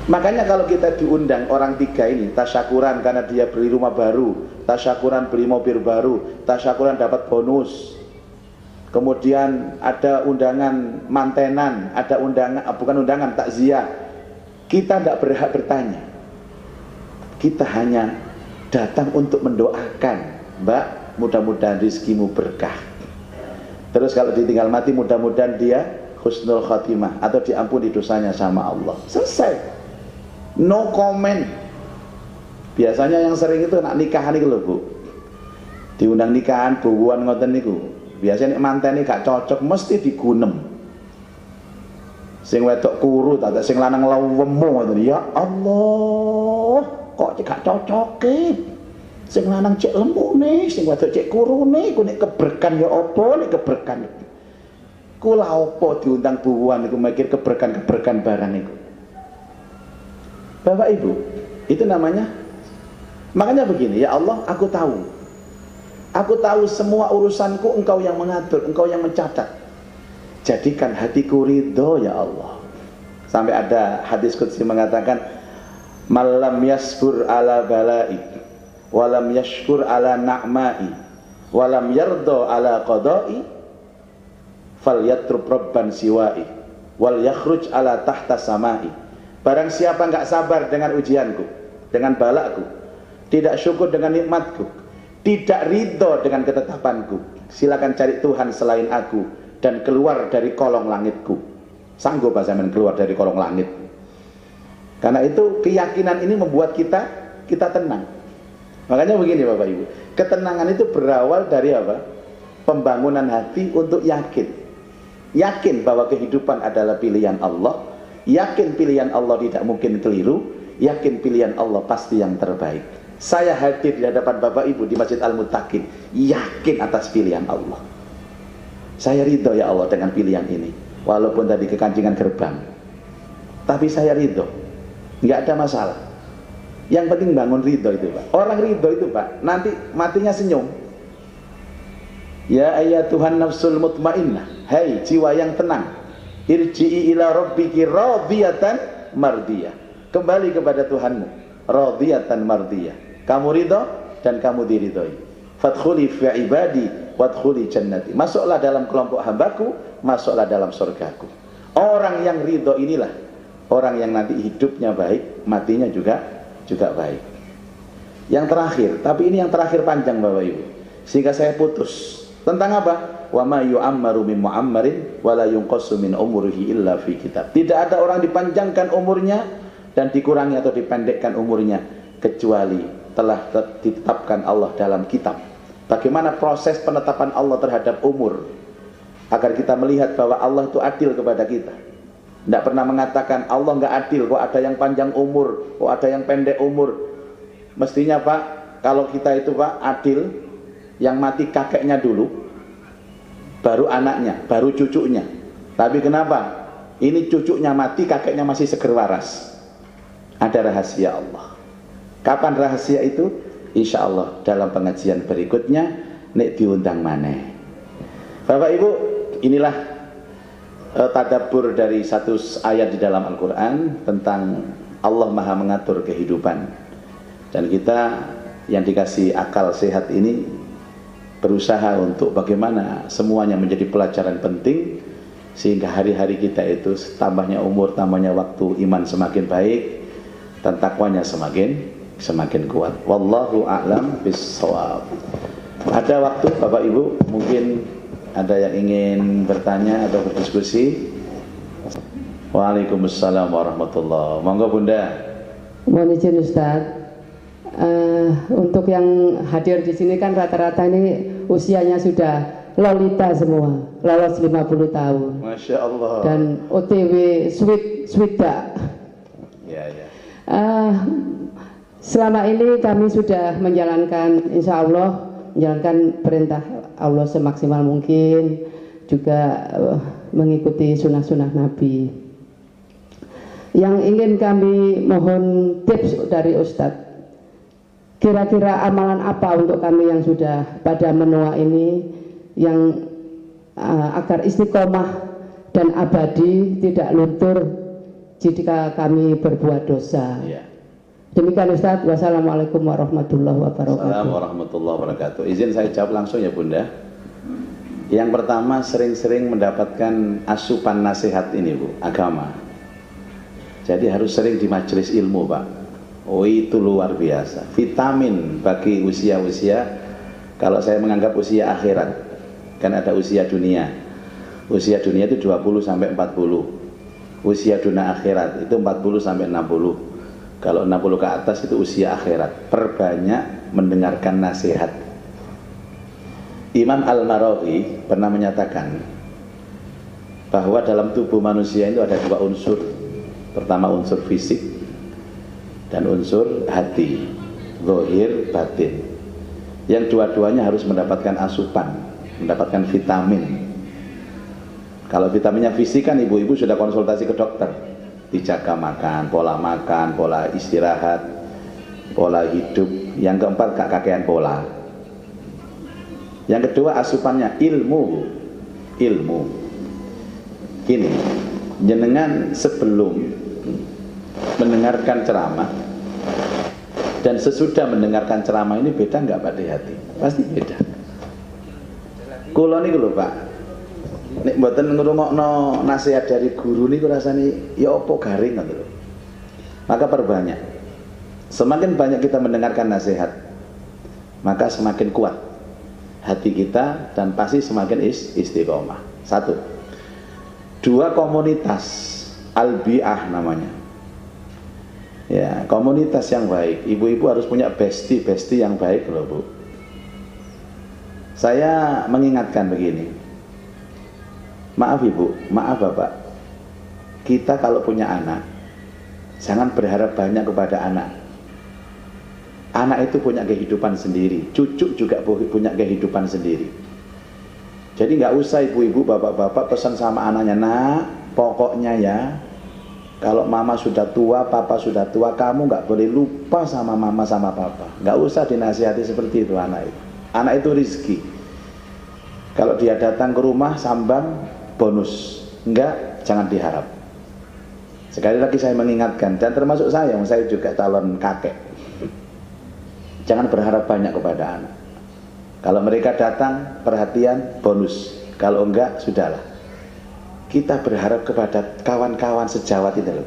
Makanya kalau kita diundang orang 3 ini, tasyakuran karena dia beli rumah baru, tasyakuran beli mobil baru, tasyakuran dapat bonus, kemudian ada undangan mantenan, ada undangan, bukan undangan, takziah, kita tidak berhak bertanya. Kita hanya datang untuk mendoakan, Mbak, mudah-mudahan rizkimu berkah. Terus kalau ditinggal mati, mudah-mudahan dia husnul khatimah atau diampuni dosanya sama Allah. Selesai. No comment. Biasanya yang sering itu nak nikahan itu loh Bu, diundang nikahan bubuan ngoten niku. Biasanya mantene gak cocok mesti digunem. Sing wedok kuru tak sing lanang lawemu ngoten. Ya Allah, kok gak cocoke. Sing lanang cek lembune, sing wedok cek kurune, ku nek keberkan ya apa nek keberkan. Kula apa diundang bubuan niku mikir keberkan-keberkan barang niku. Bapak Ibu, itu namanya, makanya begini, ya Allah, aku tahu semua urusanku Engkau yang mengatur, Engkau yang mencatat. Jadikan hatiku ridho ya Allah. Sampai ada hadis qudsi mengatakan, malam yaskur ala balai, walam yashkur ala na'mai, walam yardo ala qadai, fal yatrub rabban siwai, wal yakhruj ala tahta samai. Barang siapa enggak sabar dengan ujianku, dengan balakku, tidak syukur dengan nikmatku, tidak ridho dengan ketetapanku, silakan cari Tuhan selain aku dan keluar dari kolong langitku. Sanggup Pak Zaman keluar dari kolong langit? Karena itu keyakinan ini membuat kita tenang. Makanya begini Bapak Ibu, ketenangan itu berawal dari apa? Pembangunan hati untuk yakin bahwa kehidupan adalah pilihan Allah. Yakin pilihan Allah tidak mungkin keliru, yakin pilihan Allah pasti yang terbaik. Saya hadir di hadapan Bapak Ibu di Masjid Al-Muttaqin, yakin atas pilihan Allah. Saya ridho ya Allah dengan pilihan ini, walaupun tadi kekancingan gerbang, tapi saya ridho, nggak ada masalah. Yang penting bangun ridho itu Pak. Orang ridho itu Pak, nanti matinya senyum. Ya ayat Tuhan nafsul mutmainnah, hai jiwa yang tenang, irji'i ila rabbiki radiyatan mardiyah. Kembali kepada Tuhanmu, radiyatan mardiyah. Kamu ridho dan kamu diridhoi. Fadkhuli fi ibadi wadkhuli jannati. Masuklah dalam kelompok hambaku, masuklah dalam surgaku. Orang yang ridho inilah orang yang nanti hidupnya baik, matinya juga baik. Yang terakhir, tapi ini yang terakhir panjang Bapak Ibu, sehingga saya putus. Tentang apa? Wa ma yu'ammaru min mu'ammarin wa la yunqassu min umurihi illa fi kitab. Tidak ada orang dipanjangkan umurnya dan dikurangi atau dipendekkan umurnya kecuali telah ditetapkan Allah dalam kitab. Bagaimana proses penetapan Allah terhadap umur, agar kita melihat bahwa Allah itu adil kepada kita. Tidak pernah mengatakan Allah nggak adil, kok ada yang panjang umur, kok ada yang pendek umur. Mestinya Pak, kalau kita itu Pak adil, yang mati kakeknya dulu, baru anaknya, baru cucunya. Tapi kenapa? Ini cucunya mati, kakeknya masih seger waras. Ada rahasia Allah. Kapan rahasia itu? Insya Allah dalam pengajian berikutnya nek diundang maneh. Bapak Ibu, inilah tadabbur dari satu ayat di dalam Al-Quran tentang Allah Maha mengatur kehidupan. Dan kita yang dikasih akal sehat ini berusaha untuk bagaimana semuanya menjadi pelajaran penting, sehingga hari-hari kita itu tambahnya umur, tambahnya waktu, iman semakin baik dan takwanya semakin kuat. Wallahu a'lam bis-shawab. Ada waktu Bapak Ibu, mungkin ada yang ingin bertanya atau berdiskusi. Waalaikumsalam warahmatullahi. Monggo Bunda. Mohon izin Ustaz. Untuk yang hadir di sini kan rata-rata ini usianya sudah lolita semua, lolos 50 tahun. Masya Allah. Dan OTW swida. Ya, ya. Selama ini kami sudah menjalankan, insya Allah menjalankan perintah Allah semaksimal mungkin, juga mengikuti sunnah-sunnah Nabi. Yang ingin kami mohon tips dari Ustadz, kira-kira amalan apa untuk kami yang sudah pada menua ini, yang agar istiqomah dan abadi, tidak luntur jika kami berbuat dosa. Ya. Demikian Ustaz, wassalamualaikum warahmatullahi wabarakatuh. Assalamualaikum warahmatullahi wabarakatuh. Izin saya jawab langsung ya Bunda. Yang pertama, sering-sering mendapatkan asupan nasihat ini Bu, agama. Jadi harus sering di majelis ilmu Pak. Oh itu luar biasa. Vitamin bagi usia-usia, kalau saya menganggap usia akhirat, kan ada usia dunia. Usia dunia itu 20 sampai 40. Usia dunia akhirat itu 40 sampai 60. Kalau 60 ke atas itu usia akhirat. Perbanyak mendengarkan nasihat. Imam Al-Marawi pernah menyatakan bahwa dalam tubuh manusia itu ada dua unsur. Pertama unsur fisik dan unsur hati, zahir, batin. Yang dua-duanya harus mendapatkan asupan, mendapatkan vitamin. Kalau vitaminnya fisik kan ibu-ibu sudah konsultasi ke dokter, dijaga makan, pola istirahat, pola hidup. Yang keempat gak kakean pola. Yang kedua asupannya ilmu. Gini, jenengan sebelum mendengarkan ceramah dan sesudah mendengarkan ceramah ini beda nggak Pak di hati? Pasti beda. Kulo niku lho Pak, nek mboten ngrungokno nasihat dari guru niku rasane ya apa garing ngoten lho. Maka perbanyak. Semakin banyak kita mendengarkan nasihat, maka semakin kuat hati kita dan pasti semakin istiqomah. Satu. Dua, komunitas albiah namanya. Ya, komunitas yang baik. Ibu-ibu harus punya bestie yang baik loh Bu. Saya mengingatkan begini. Maaf Ibu, maaf Bapak. Kita kalau punya anak, jangan berharap banyak kepada anak. Anak itu punya kehidupan sendiri, cucu juga punya kehidupan sendiri. Jadi nggak usah ibu-ibu, bapak-bapak pesan sama anaknya, nak, pokoknya ya, kalau mama sudah tua, papa sudah tua, kamu nggak boleh lupa sama mama sama papa. Nggak usah dinasihati seperti itu anak itu. Anak itu rizki. Kalau dia datang ke rumah sambang bonus, enggak, jangan diharap. Sekali lagi saya mengingatkan, dan termasuk saya juga calon kakek. Jangan berharap banyak kepada anak. Kalau mereka datang, perhatian, bonus. Kalau enggak, sudahlah. Kita berharap kepada kawan-kawan sejawat itu loh.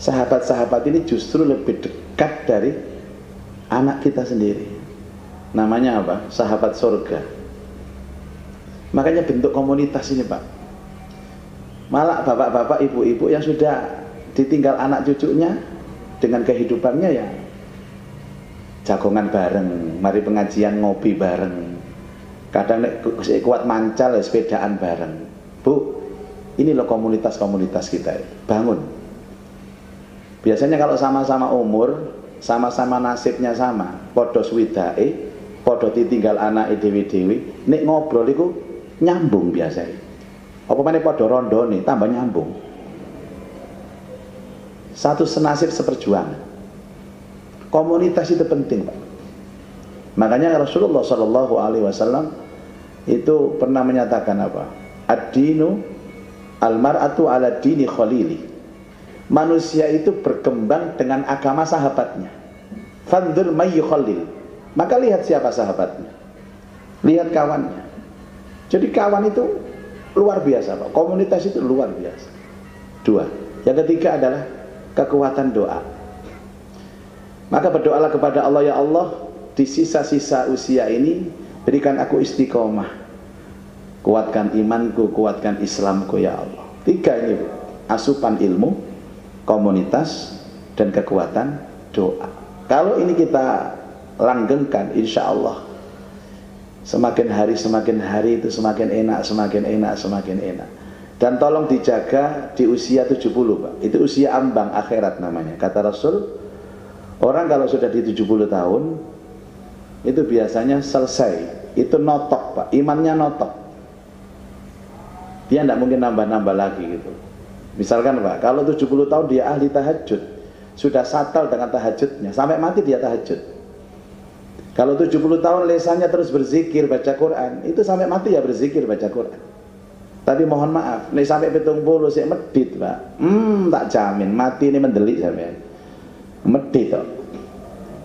Sahabat-sahabat ini justru lebih dekat dari anak kita sendiri. Namanya apa? Sahabat surga. Makanya bentuk komunitas ini Pak. Malah bapak-bapak, ibu-ibu yang sudah ditinggal anak cucunya dengan kehidupannya ya, jagongan bareng, mari pengajian ngopi bareng. Kadang nek kuat mancal ya sepedaan bareng. Bu, ini loh komunitas-komunitas kita, bangun. Biasanya kalau sama-sama umur, sama-sama nasibnya sama, podo swidae, podo ditinggal anak dewi-dewi, nek ngobrol itu nyambung biasanya. Apa mana podo rondo nih, tambah nyambung. Satu senasib seperjuangan. Komunitas itu penting, Pak. Makanya Rasulullah SAW itu pernah menyatakan apa? Ad-dinu al-mar'atu ala dini khalili. Manusia itu berkembang dengan agama sahabatnya. Fandur may yukhalil. Maka lihat siapa sahabatnya, lihat kawannya. Jadi kawan itu luar biasa, Pak. Komunitas itu luar biasa. Dua. Yang ketiga adalah kekuatan doa. Maka berdoalah kepada Allah, ya Allah, di sisa-sisa usia ini berikan aku istiqomah, kuatkan imanku, kuatkan Islamku, ya Allah. Tiga ini, asupan ilmu, komunitas, dan kekuatan doa. Kalau ini kita langgengkan, insya Allah semakin hari itu semakin enak, semakin enak, semakin enak. Dan tolong dijaga di usia 70, Pak. Itu usia ambang akhirat namanya. Kata Rasul, orang kalau sudah di 70 tahun itu biasanya selesai, itu notok, Pak, imannya notok, dia tidak mungkin nambah-nambah lagi gitu. Misalkan, Pak, kalau 70 tahun dia ahli tahajud, sudah satal dengan tahajudnya, sampai mati dia tahajud. Kalau 70 tahun lesannya terus berzikir, baca Quran, itu sampai mati ya berzikir, baca Quran. Tapi mohon maaf, nih sampai 70 sih medit, Pak, tak jamin, mati ini mendelik sampai medit, toh.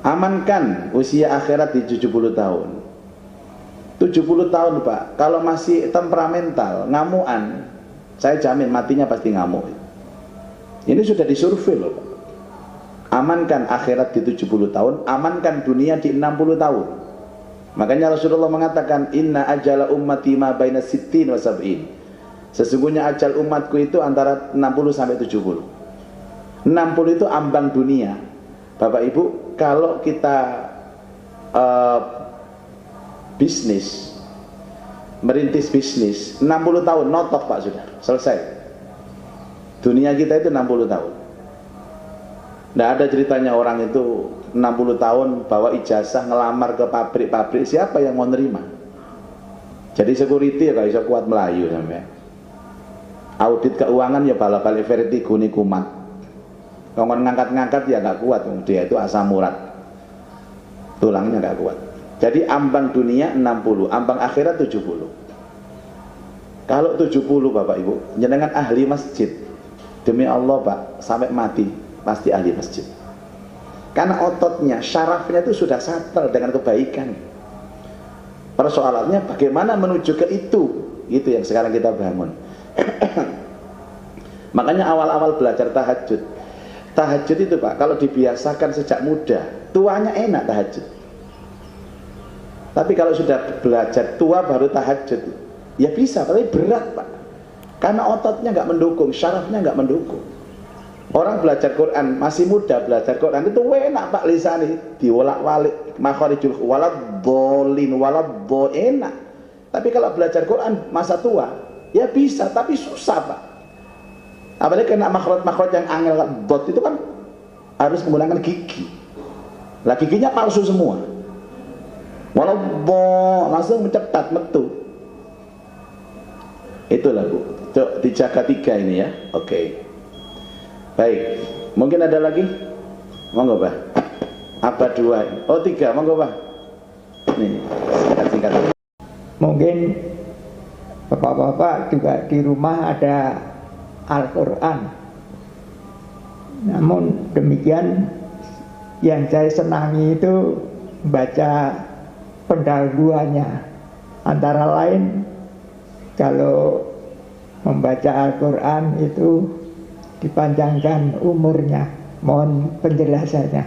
Amankan usia akhirat di 70 tahun. 70 tahun, Pak, kalau masih temperamental, ngamuan, saya jamin matinya pasti ngamuk. Ini sudah disurvei loh, Pak. Amankan akhirat di 70 tahun, amankan dunia di 60 tahun. Makanya Rasulullah mengatakan, inna ajala ummati ma baina sittin wa sab'in. Sesungguhnya ajal umatku itu antara 60 sampai 70. 60 itu ambang dunia. Bapak Ibu, kalau kita bisnis, merintis bisnis, 60 tahun notok, Pak, sudah selesai. Dunia kita itu 60 tahun. Tidak ada ceritanya orang itu 60 tahun bawa ijazah ngelamar ke pabrik-pabrik, siapa yang mau nerima? Jadi security ya gak bisa kuat Melayu sampai. Audit keuangan ya bala-balik verti guni kumat. Kalau ngangkat-ngangkat ya gak kuat, dia itu asam urat, tulangnya gak kuat. Jadi ambang dunia 60, ambang akhirat 70. Kalau 70, Bapak Ibu, jenengan ahli masjid, demi Allah, Pak, sampai mati pasti ahli masjid. Karena ototnya, syarafnya itu sudah satel dengan kebaikan. Persoalannya bagaimana menuju ke itu yang sekarang kita bangun. Makanya awal-awal belajar tahajud itu, Pak, kalau dibiasakan sejak muda, tuanya enak tahajud. Tapi kalau sudah belajar tua baru tahajud, ya bisa, tapi berat, Pak, karena ototnya nggak mendukung, syarafnya nggak mendukung. Orang belajar Quran masih muda, belajar Quran itu enak, Pak, lisani diwolak-walik, makharijul waladhdallin enak. Tapi kalau belajar Quran masa tua, ya bisa, tapi susah, Pak. Apalagi kena makhraj yang angel, dot itu kan harus menggunakan gigi. Lah giginya palsu semua. Walau langsung mencetat metu. Itulah, Bu. Dijaga 3 ini ya. Oke. Baik. Mungkin ada lagi? Monggo, Pak. Apa 2? Oh, 3. Monggo, Pak. Nih, singkat-singkat. Mungkin bapak-bapak juga di rumah ada Al-Quran. Namun demikian, yang saya senangi itu baca pendahuluannya. Antara lain, kalau membaca Al-Quran itu dipanjangkan umurnya. Mohon penjelasannya.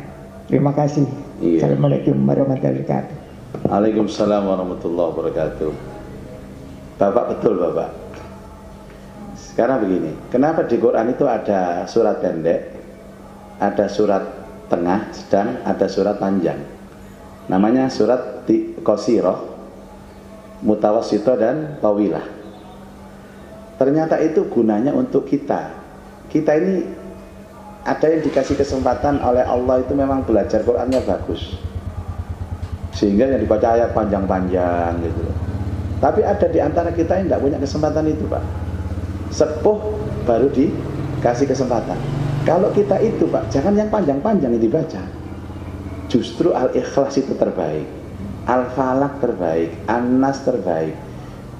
Terima kasih. Iya. Assalamualaikum warahmatullahi wabarakatuh. Waalaikumsalam warahmatullahi wabarakatuh. Bapak, betul, Bapak. Sekarang begini, kenapa di Quran itu ada surat pendek, ada surat tengah, sedang, ada surat panjang? Namanya surat Qasirah, Mutawassithah dan Tawilah. Ternyata itu gunanya untuk kita. Kita ini ada yang dikasih kesempatan oleh Allah itu memang belajar Qur'annya bagus, sehingga yang dibaca ayat panjang-panjang gitu. Tapi ada di antara kita yang tidak punya kesempatan itu, Pak. Sepuh baru dikasih kesempatan. Kalau kita itu, Pak, jangan yang panjang-panjang yang dibaca. Justru Al-Ikhlas itu terbaik, Al-Falaq terbaik, An-Nas terbaik.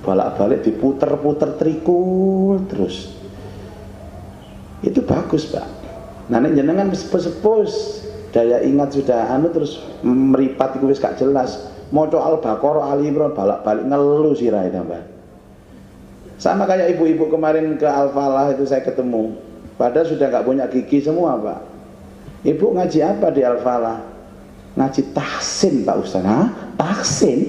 Bolak-balik diputer-puter trikul terus. Itu bagus, Pak. Nah, nek jenengan sepuh-sepuh daya ingat sudah terus meripat iku wis gak jelas. Maca Al-Baqarah, Ali Imran balik ngeluh sirahe tambah. Sama kayak ibu-ibu kemarin ke Al-Falah itu saya ketemu. Padahal sudah gak punya gigi semua, Pak. Ibu ngaji apa di Al-Falah? Ngaji tahsin, Pak Ustaz. Hah? Tahsin?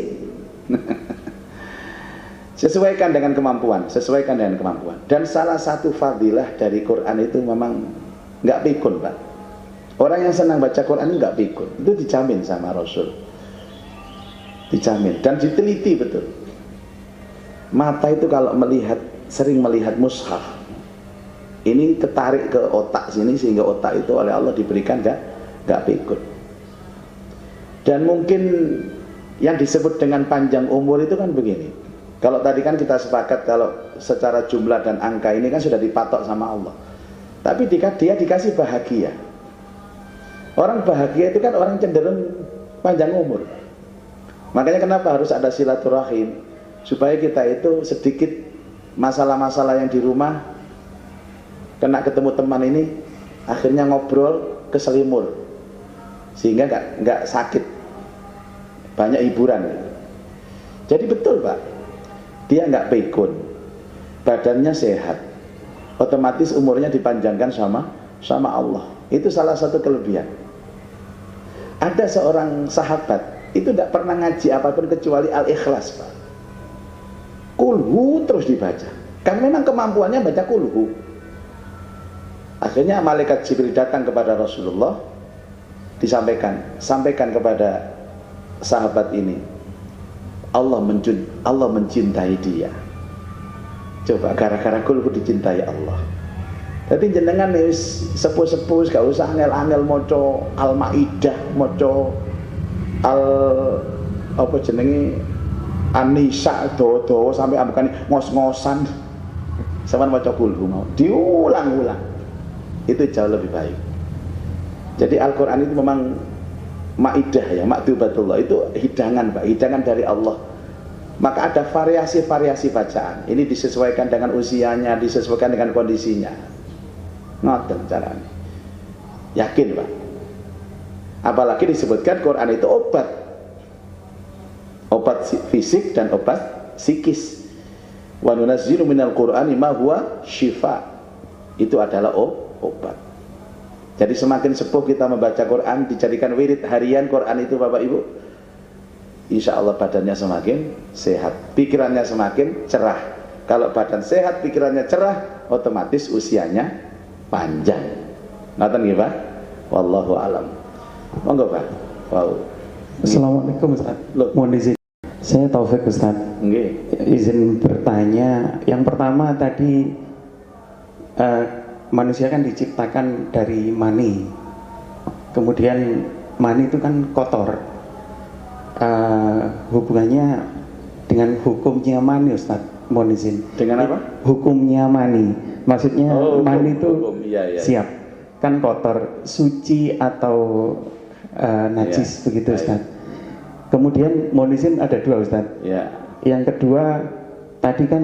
Sesuaikan dengan kemampuan, sesuaikan dengan kemampuan. Dan salah satu fadilah dari Quran itu memang nggak pikun, Pak. Orang yang senang baca Quran ini nggak pikun, itu dijamin sama Rasul, dijamin dan diteliti betul. Mata itu kalau melihat, sering melihat mushaf, ini ketarik ke otak sini sehingga otak itu oleh Allah diberikan nggak pikun. Dan mungkin yang disebut dengan panjang umur itu kan begini. Kalau tadi kan kita sepakat kalau secara jumlah dan angka ini kan sudah dipatok sama Allah. Tapi dia dikasih bahagia. Orang bahagia itu kan orang cenderung panjang umur. Makanya kenapa harus ada silaturahim? Supaya kita itu sedikit masalah-masalah yang di rumah, kena ketemu teman ini, akhirnya ngobrol keselimur, sehingga nggak sakit, banyak hiburan. Jadi betul, Pak. Dia nggak pikun, badannya sehat, otomatis umurnya dipanjangkan sama Allah. Itu salah satu kelebihan. Ada seorang sahabat itu tidak pernah ngaji apapun kecuali Al-Ikhlas, Pak. Kulhu terus dibaca, kan memang kemampuannya baca kulhu. Akhirnya malaikat Jibril datang kepada Rasulullah, sampaikan kepada sahabat ini, Allah mencintai dia. Coba gara-gara kulhu dicintai Allah. Tapi jenengan wis sepuh-sepuh gak usah angel-angel maca Al-Maidah, maca apa jenenge An-Nisa dawa-dawa sampai ambekane ngos-ngosan. Sampeyan maca kulhu mau diulang-ulang. Itu jauh lebih baik. Jadi Al-Qur'an itu memang Maidah ya, maktubatullah itu hidangan, Pak, hidangan dari Allah. Maka ada variasi-variasi bacaan. Ini disesuaikan dengan usianya, disesuaikan dengan kondisinya. Ngoten caranya. Yakin, Pak. Apalagi disebutkan Quran itu obat. Obat fisik dan obat psikis. Wa nunazzilu minal Qur'ani ma huwa syifa. Itu adalah obat. Jadi semakin sepuh kita membaca Quran, dijadikan wirid harian Quran itu, Bapak Ibu, insya Allah badannya semakin sehat, pikirannya semakin cerah. Kalau badan sehat, pikirannya cerah, otomatis usianya panjang. Ngoten nggih, Pak? Wallahu alam. Monggo, Pak. Wow. Assalamualaikum, Ustaz. Mohon izin. Saya Taufik, Ustaz. Nggih. Izin bertanya. Yang pertama tadi manusia kan diciptakan dari mani. Kemudian mani itu kan kotor. Hubungannya dengan hukumnya mani, Ustaz. Mohon izin. Dengan apa? Hukumnya mani. Maksudnya mani itu iya. siap. Kan kotor, suci atau najis, begitu, Ustaz. Kemudian mohon izin ada dua, Ustaz. Ya. Yang kedua tadi kan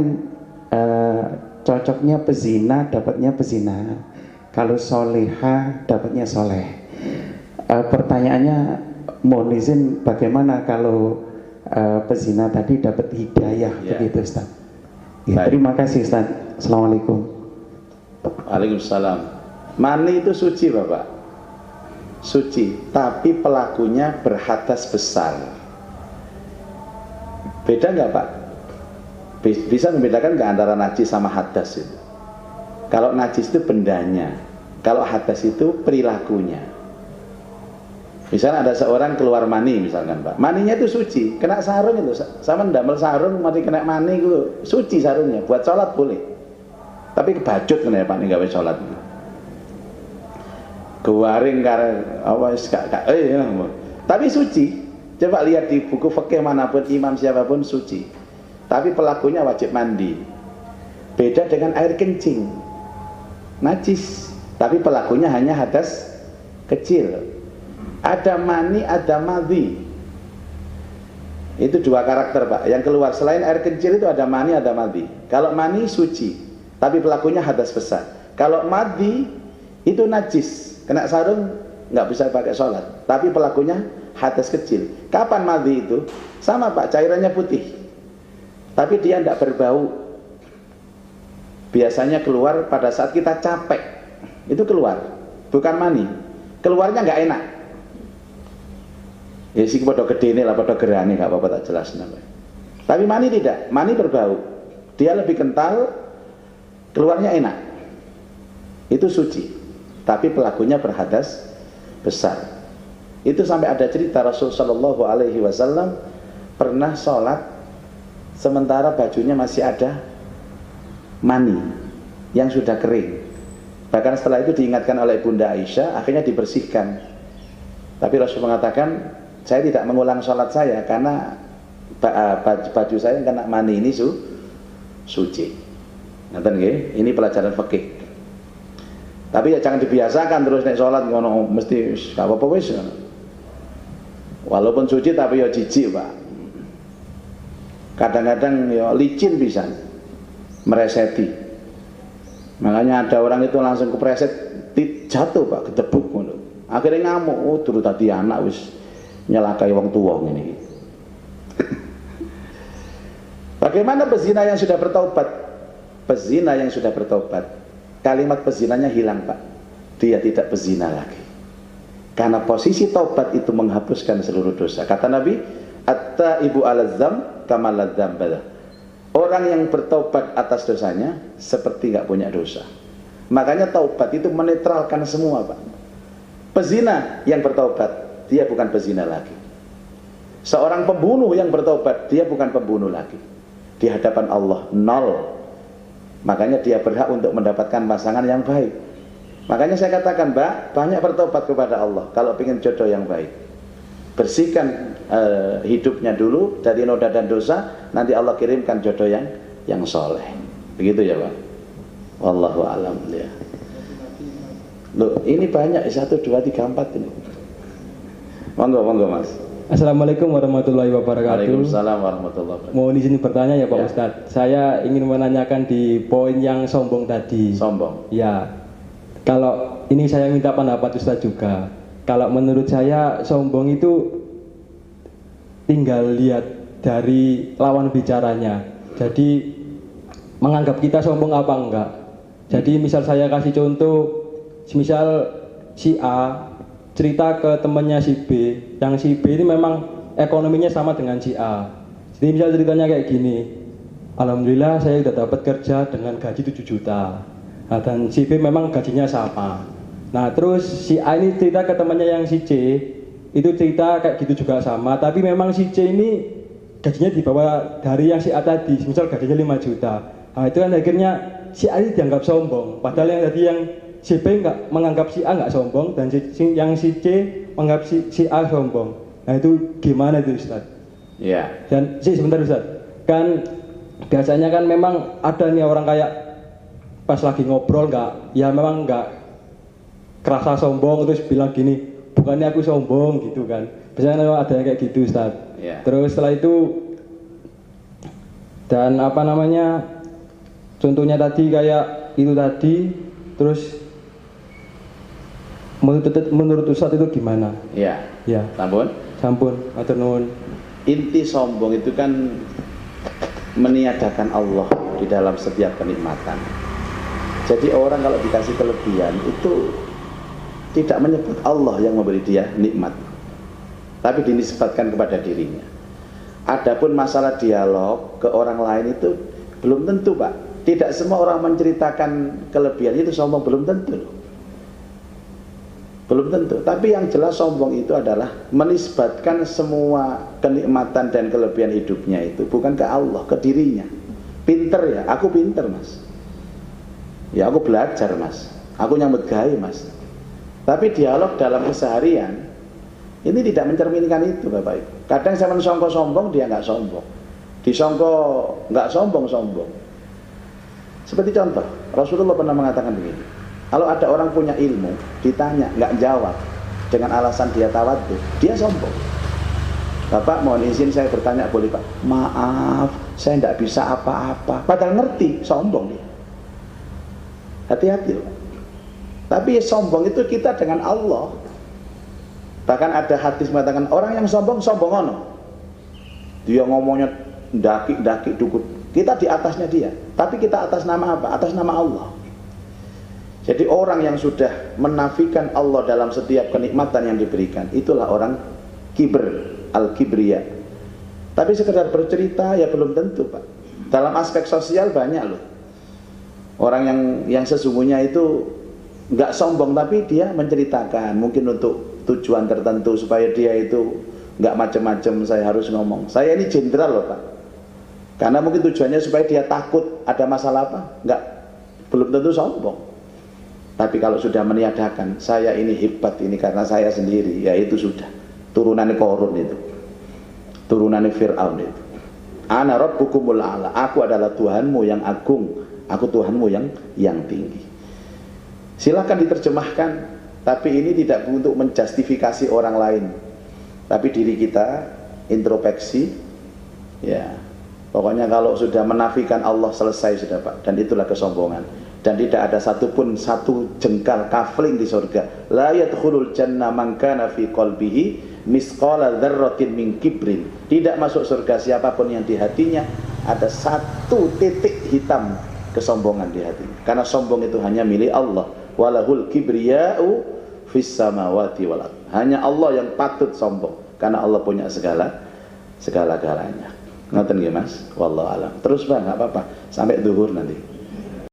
cocoknya pezina dapatnya pezina, kalau soleha dapatnya soleh. Pertanyaannya mohon izin bagaimana kalau pezina tadi dapat hidayah, begitu, Ustaz. Ya, terima kasih, Ustaz. Assalamualaikum. Waalaikumsalam. Mani itu suci, Bapak. Suci, tapi pelakunya berhadas besar. Beda nggak, Pak? Bisa membedakan nggak antara najis sama hadas itu? Kalau najis itu bendanya, kalau hadas itu perilakunya. Misalnya ada seorang keluar mani misalkan Pak, maninya itu suci, kena sarung itu, sama ndamel sarung mati kena mani itu suci sarungnya, buat sholat boleh. Tapi kebacut kena ya Pak nih gawe sholat. Kewaring karena awas ya. Tapi suci. Coba lihat di buku fikih manapun, imam siapapun suci. Tapi pelakunya wajib mandi. Beda dengan air kencing, najis. Tapi pelakunya hanya hadas kecil. Ada mani, ada madhi. Itu dua karakter Pak. Yang keluar selain air kecil itu ada mani, ada madhi. Kalau mani suci, tapi pelakunya hadas besar. Kalau madhi itu najis, kena sarung nggak bisa pakai sholat. Tapi pelakunya hadas kecil. Kapan madhi itu? Sama Pak, cairannya putih. Tapi dia tidak berbau. Biasanya keluar pada saat kita capek. Itu keluar, bukan mani. Keluarnya nggak enak. Ya sih pada gede ini lah, pada gerani nggak apa-apa tak jelas namanya. Tapi mani tidak, mani berbau. Dia lebih kental, keluarnya enak. Itu suci. Tapi pelakunya berhadas besar. Itu sampai ada cerita Rasul Shallallahu Alaihi Wasallam pernah sholat sementara bajunya masih ada mani yang sudah kering. Bahkan setelah itu diingatkan oleh Bunda Aisyah, akhirnya dibersihkan. Tapi Rasul mengatakan, saya tidak mengulang sholat saya karena baju saya yang kena mani ini suci. Ngerti nggih? Ini pelajaran fikih. Tapi ya jangan dibiasakan terus nek sholat ngono mesti gak apa-apa wis. Walaupun suci tapi ya jijik Pak. Kadang-kadang ya licin bisa mereseti. Makanya ada orang itu langsung kepreset jatuh Pak, gedebuk ngono. Akhirnya ngamuk, oh turu tadi anak wis nyelakai wong tua ini. Bagaimana pezina yang sudah bertaubat? Pezina yang sudah bertaubat, kalimat pezinanya hilang Pak. Dia tidak pezina lagi. Karena posisi taubat itu menghapuskan seluruh dosa. Kata Nabi, at-taibu 'alaz-dzam kama la-dzamba. Orang yang bertaubat atas dosanya seperti nggak punya dosa. Makanya taubat itu menetralkan semua Pak. Pezina yang bertaubat, dia bukan pezina lagi. Seorang pembunuh yang bertobat, dia bukan pembunuh lagi. Di hadapan Allah nol. Makanya dia berhak untuk mendapatkan pasangan yang baik. Makanya saya katakan Mbak, banyak bertobat kepada Allah kalau ingin jodoh yang baik. Bersihkan hidupnya dulu dari noda dan dosa, nanti Allah kirimkan jodoh yang soleh. Begitu ya Pak. Wallahu a'lam ya. Loh, ini banyak 1, 2, 3, 4 ini. Monggo Mas. Assalamualaikum warahmatullahi wabarakatuh. Waalaikumsalam warahmatullahi wabarakatuh. Mohon izin bertanya ya Pak Ustadz. Saya ingin menanyakan di poin yang sombong tadi. Sombong. Ya. Kalau ini saya minta pendapat Ustadz juga. Kalau menurut saya sombong itu tinggal lihat dari lawan bicaranya. Jadi menganggap kita sombong apa enggak. Jadi misal saya kasih contoh, misal si A cerita ke temannya si B, yang si B ini memang ekonominya sama dengan si A. Jadi misal ceritanya kayak gini, alhamdulillah saya sudah dapat kerja dengan gaji 7 juta. Nah, dan si B memang gajinya sama. Nah terus si A ini cerita ke temannya yang si C, itu cerita kayak gitu juga sama. Tapi memang si C ini gajinya di bawah dari yang si A tadi, misal gajinya 5 juta. Nah itu kan akhirnya si A ini dianggap sombong. Padahal yang tadi yang si B nggak menganggap si A nggak sombong, dan yang si C menganggap si A sombong. Nah itu gimana itu Ustaz? Ya. Dan sebentar Ustaz, kan biasanya kan memang ada nih orang kayak pas lagi ngobrol ya memang nggak kerasa sombong terus bilang gini, bukannya aku sombong gitu kan. Biasanya memang ada yang kayak gitu Ustaz. Ya. Terus setelah itu dan apa namanya, contohnya tadi kayak itu tadi, terus menurut Ustadz itu gimana? Ya. Ya. Sampun, matur nuwun. Inti sombong itu kan meniadakan Allah di dalam setiap kenikmatan. Jadi orang kalau dikasih kelebihan itu tidak menyebut Allah yang memberi dia nikmat, tapi dinisbatkan kepada dirinya. Adapun masalah dialog ke orang lain itu belum tentu Pak. Tidak semua orang menceritakan kelebihan itu sombong, belum tentu. Belum tentu. Tapi yang jelas sombong itu adalah menisbatkan semua kenikmatan dan kelebihan hidupnya itu bukan ke Allah, ke dirinya. Pinter ya, aku pinter mas. Ya aku belajar mas. Aku nyambut gawe mas. Tapi dialog dalam keseharian ini tidak mencerminkan itu Bapak Ibu. Kadang saya mensongko sombong, dia nggak sombong. Disongko nggak sombong. Seperti contoh, Rasulullah pernah mengatakan begini. Kalau ada orang punya ilmu, ditanya, nggak jawab dengan alasan dia tawadhu, dia sombong. Bapak mohon izin saya bertanya boleh Pak? Maaf, saya nggak bisa apa-apa. Padahal ngerti, sombong dia. Hati-hati loh. Tapi sombong itu kita dengan Allah. Bahkan ada hadis mengatakan orang yang sombong ono. Dia ngomongnya daki dukut. Kita di atasnya dia, tapi kita atas nama apa? Atas nama Allah. Jadi orang yang sudah menafikan Allah dalam setiap kenikmatan yang diberikan, itulah orang kibr, al-kibriya. Tapi sekedar bercerita ya belum tentu Pak. Dalam aspek sosial banyak loh. Orang yang sesungguhnya itu nggak sombong, tapi dia menceritakan mungkin untuk tujuan tertentu supaya dia itu nggak macam-macam. Saya harus ngomong, saya ini jenderal loh Pak. Karena mungkin tujuannya supaya dia takut ada masalah apa? Nggak, belum tentu sombong. Tapi kalau sudah meniadakan, saya ini hebat ini karena saya sendiri, ya itu sudah turunan Korun itu, turunan Fir'aun itu. Ana rabbukumul a'la, aku adalah Tuhanmu yang agung, aku Tuhanmu yang tinggi. Silahkan diterjemahkan, tapi ini tidak untuk menjustifikasi orang lain, tapi diri kita introspeksi. Ya, pokoknya kalau sudah menafikan Allah selesai sudah Pak, dan itulah kesombongan. Dan tidak ada satupun satu jengkal kafling di surga. La yadkhulul jannah man kana fi qalbihi misqala dzarratin min kibrin. Tidak masuk surga siapapun yang di hatinya ada satu titik hitam kesombongan di hatinya. Karena sombong itu hanya milik Allah. Walahul kibriya'u fis samawati wal ardh. Hanya Allah yang patut sombong karena Allah punya segala-galanya. Ngoten nggih Mas? Wallahu alam. Terus Pak, enggak apa-apa sampai zuhur nanti.